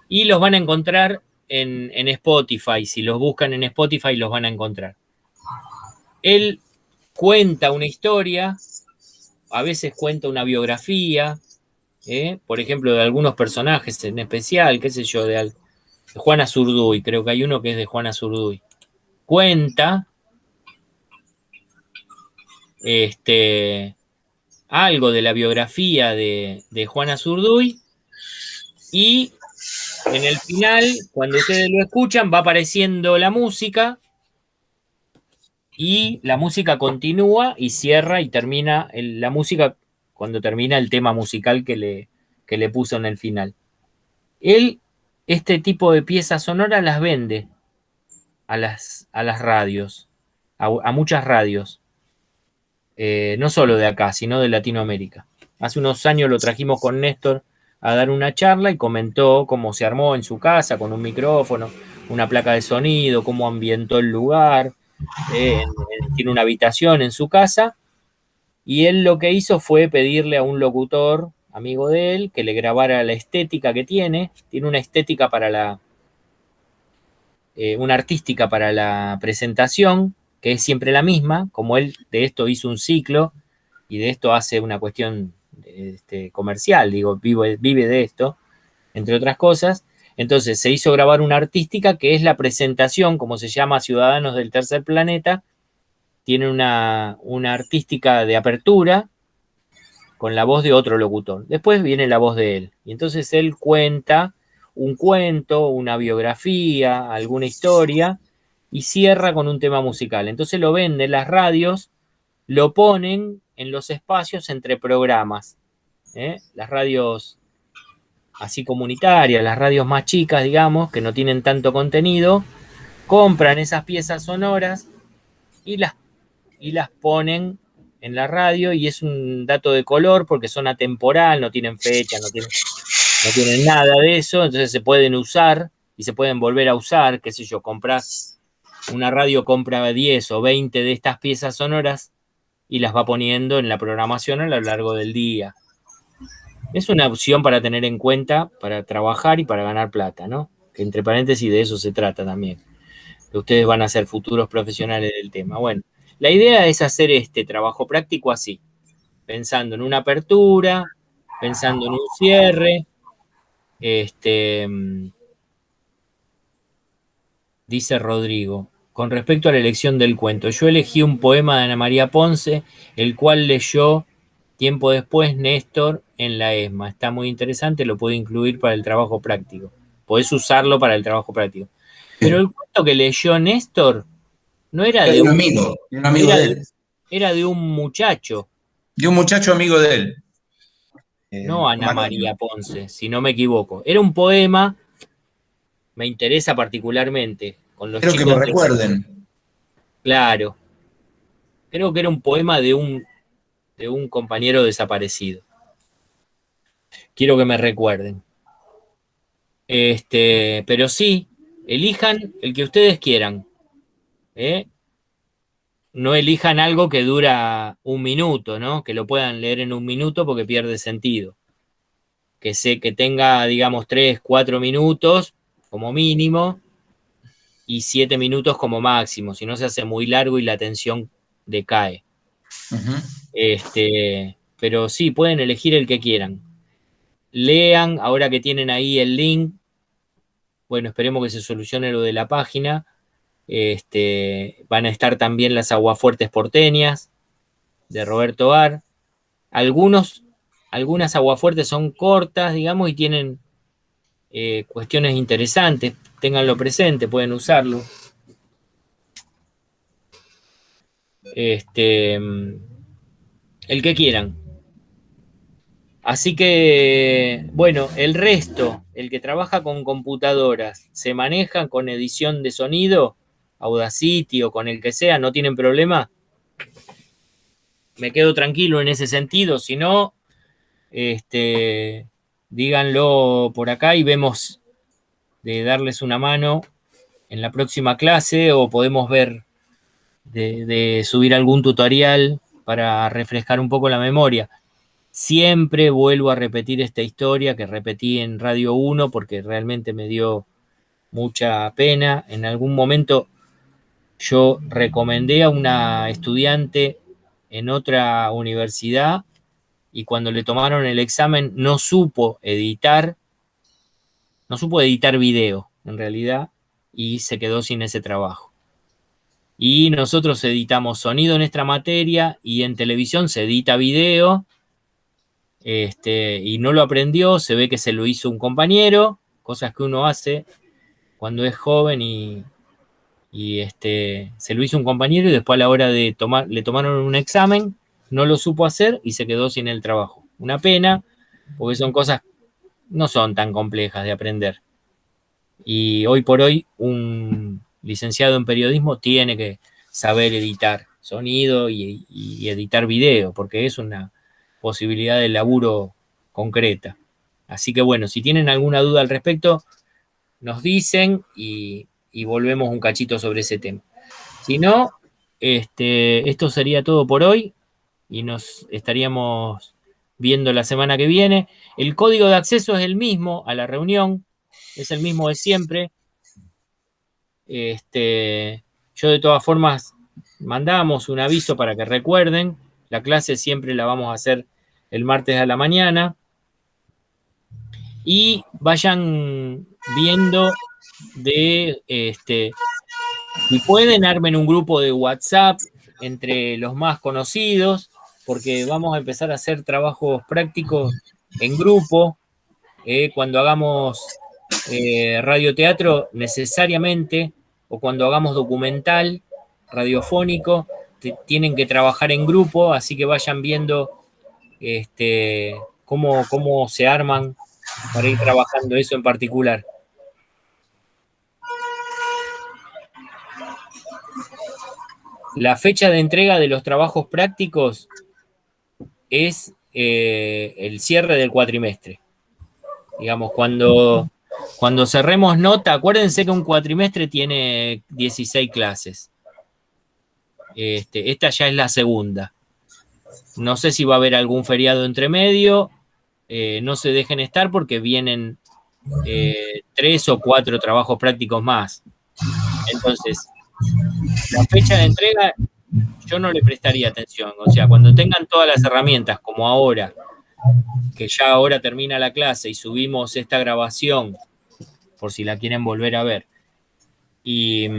Y los van a encontrar en Spotify. Si los buscan en Spotify, los van a encontrar. Él cuenta una historia, a veces cuenta una biografía, por ejemplo, de algunos personajes en especial, qué sé yo, de Juana Zurduy, creo que hay uno que es de Juana Zurduy. Cuenta algo de la biografía de Juana Zurduy, y en el final, cuando ustedes lo escuchan, va apareciendo la música, y la música continúa y cierra y termina la música cuando termina el tema musical que le puso en el final. Él, este tipo de piezas sonoras las vende a las radios, a muchas radios, no solo de acá, sino de Latinoamérica. Hace unos años lo trajimos con Néstor a dar una charla y comentó cómo se armó en su casa con un micrófono, una placa de sonido, cómo ambientó el lugar. Tiene una habitación en su casa, y él lo que hizo fue pedirle a un locutor, amigo de él, que le grabara la estética que tiene. Tiene una estética para una artística para la presentación, que es siempre la misma. Como él de esto hizo un ciclo y de esto hace una cuestión comercial, digo, vive de esto, entre otras cosas. Entonces se hizo grabar una artística que es la presentación, como se llama Ciudadanos del Tercer Planeta. Tiene una artística de apertura con la voz de otro locutor. Después viene la voz de él. Y entonces él cuenta un cuento, una biografía, alguna historia, y cierra con un tema musical. Entonces lo venden las radios, lo ponen en los espacios entre programas. Las radios así comunitarias, las radios más chicas, digamos, que no tienen tanto contenido, compran esas piezas sonoras y las ponen en la radio, y es un dato de color porque son atemporal, no tienen fecha, no tienen nada de eso. Entonces se pueden usar y se pueden volver a usar. Qué sé yo, compras una radio, compra 10 o 20 de estas piezas sonoras y las va poniendo en la programación a lo largo del día. Es una opción para tener en cuenta, para trabajar y para ganar plata, ¿no? Que entre paréntesis de eso se trata también, que ustedes van a ser futuros profesionales del tema. Bueno, la idea es hacer este trabajo práctico así, pensando en una apertura, pensando en un cierre. Dice Rodrigo, con respecto a la elección del cuento, yo elegí un poema de Ana María Ponce, el cual leyó tiempo después Néstor en la ESMA. Está muy interesante, lo puedo incluir para el trabajo práctico. Podés usarlo para el trabajo práctico. Pero el cuento que leyó Néstor no era de un amigo de él. Era de un muchacho. De un muchacho amigo de él. No Ana María Ponce, si no me equivoco. Era un poema, me interesa particularmente. Con los Creo que me recuerden. Claro. Creo que era un poema de un compañero desaparecido. Quiero que me recuerden. Pero sí, elijan el que ustedes quieran. No elijan algo que dura un minuto, ¿no? Que lo puedan leer en un minuto porque pierde sentido. Que tenga, digamos, 3, 4 minutos como mínimo y 7 minutos como máximo. Si no, se hace muy largo y la atención decae. Pero sí, pueden elegir el que quieran. Lean, ahora que tienen ahí el link. Bueno, esperemos que se solucione lo de la página. Van a estar también las aguafuertes porteñas de Roberto Ar. Algunas aguafuertes son cortas, digamos, y tienen cuestiones interesantes. Ténganlo presente, pueden usarlo. El que quieran. Así que, bueno, el resto, el que trabaja con computadoras, se maneja con edición de sonido, Audacity o con el que sea, no tienen problema. Me quedo tranquilo en ese sentido. Si no, díganlo por acá y vemos de darles una mano en la próxima clase, o podemos ver de subir algún tutorial para refrescar un poco la memoria. Siempre vuelvo a repetir esta historia que repetí en Radio 1 porque realmente me dio mucha pena. En algún momento yo recomendé a una estudiante en otra universidad y cuando le tomaron el examen no supo editar video en realidad, y se quedó sin ese trabajo. Y nosotros editamos sonido en esta materia y en televisión se edita video, y no lo aprendió, se ve que se lo hizo un compañero, cosas que uno hace cuando es joven y se lo hizo un compañero y después a la hora de le tomaron un examen, no lo supo hacer y se quedó sin el trabajo. Una pena, porque son cosas, no son tan complejas de aprender. Y hoy por hoy un licenciado en periodismo tiene que saber editar sonido y editar video, porque es una posibilidad de laburo concreta. Así que bueno, si tienen alguna duda al respecto, nos dicen y volvemos un cachito sobre ese tema. Si no, esto sería todo por hoy y nos estaríamos viendo la semana que viene. El código de acceso es el mismo a la reunión, es el mismo de siempre. Yo de todas formas mandamos un aviso para que recuerden, la clase siempre la vamos a hacer el martes a la mañana y vayan viendo si pueden armen un grupo de WhatsApp entre los más conocidos, porque vamos a empezar a hacer trabajos prácticos en grupo. Cuando hagamos radioteatro necesariamente, o cuando hagamos documental radiofónico, tienen que trabajar en grupo, así que vayan viendo cómo se arman para ir trabajando eso en particular. La fecha de entrega de los trabajos prácticos es el cierre del cuatrimestre. Digamos, cuando cerremos nota, acuérdense que un cuatrimestre tiene 16 clases. Esta ya es la segunda. No sé si va a haber algún feriado entre medio. No se dejen estar porque vienen 3 o 4 trabajos prácticos más. Entonces, la fecha de entrega yo no le prestaría atención. O sea, cuando tengan todas las herramientas, como ahora, que ya ahora termina la clase y subimos esta grabación, por si la quieren volver a ver, y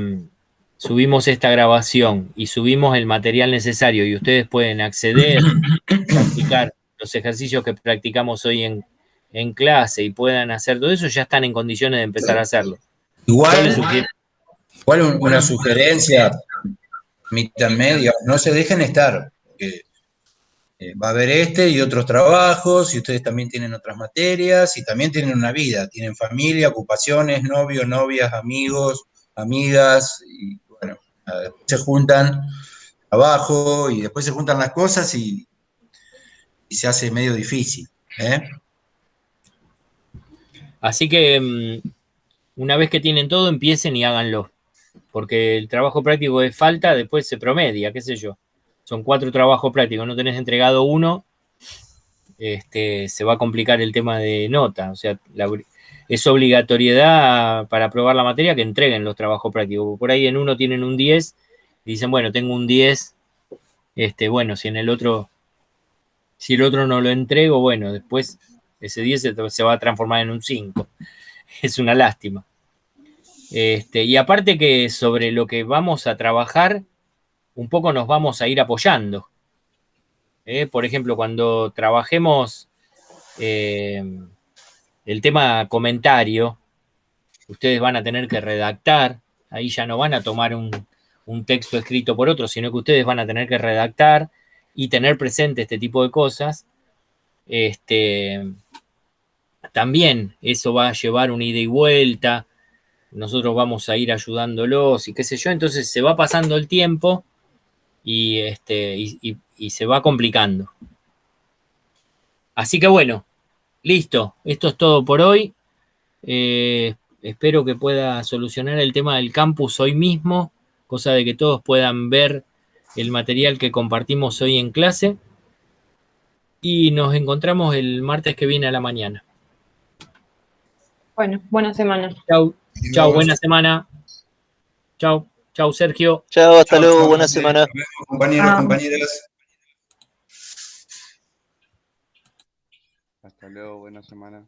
subimos esta grabación y subimos el material necesario y ustedes pueden acceder, practicar los ejercicios que practicamos hoy en clase y puedan hacer todo eso, ya están en condiciones de empezar a hacerlo. Igual una sugerencia, mitad media, no se dejen estar, porque va a haber y otros trabajos, y ustedes también tienen otras materias, y también tienen una vida, tienen familia, ocupaciones, novios, novias, amigos, amigas, y bueno, después se juntan trabajo, y después se juntan las cosas y se hace medio difícil, ¿eh? Así que una vez que tienen todo, empiecen y háganlo. Porque el trabajo práctico de falta, después se promedia, qué sé yo. Son 4 trabajos prácticos, no tenés entregado uno, se va a complicar el tema de nota. O sea, es obligatoriedad para aprobar la materia que entreguen los trabajos prácticos. Por ahí en uno tienen un 10 y dicen, bueno, tengo un 10, bueno, si el otro no lo entrego, bueno, después ese 10 se va a transformar en un 5. Es una lástima. Y aparte que sobre lo que vamos a trabajar, un poco nos vamos a ir apoyando. Por ejemplo, cuando trabajemos el tema comentario, ustedes van a tener que redactar, ahí ya no van a tomar un texto escrito por otro, sino que ustedes van a tener que redactar y tener presente este tipo de cosas. También eso va a llevar una ida y vuelta, nosotros vamos a ir ayudándolos y qué sé yo, entonces se va pasando el tiempo y se va complicando. Así que bueno, listo, esto es todo por hoy. Espero que pueda solucionar el tema del campus hoy mismo, cosa de que todos puedan ver el material que compartimos hoy en clase. Y nos encontramos el martes que viene a la mañana. Bueno, buena semana. Chau, buena semana. Chau, Sergio. Chao, hasta luego, buena semana. Compañeros, compañeras. Hasta luego, buena semana.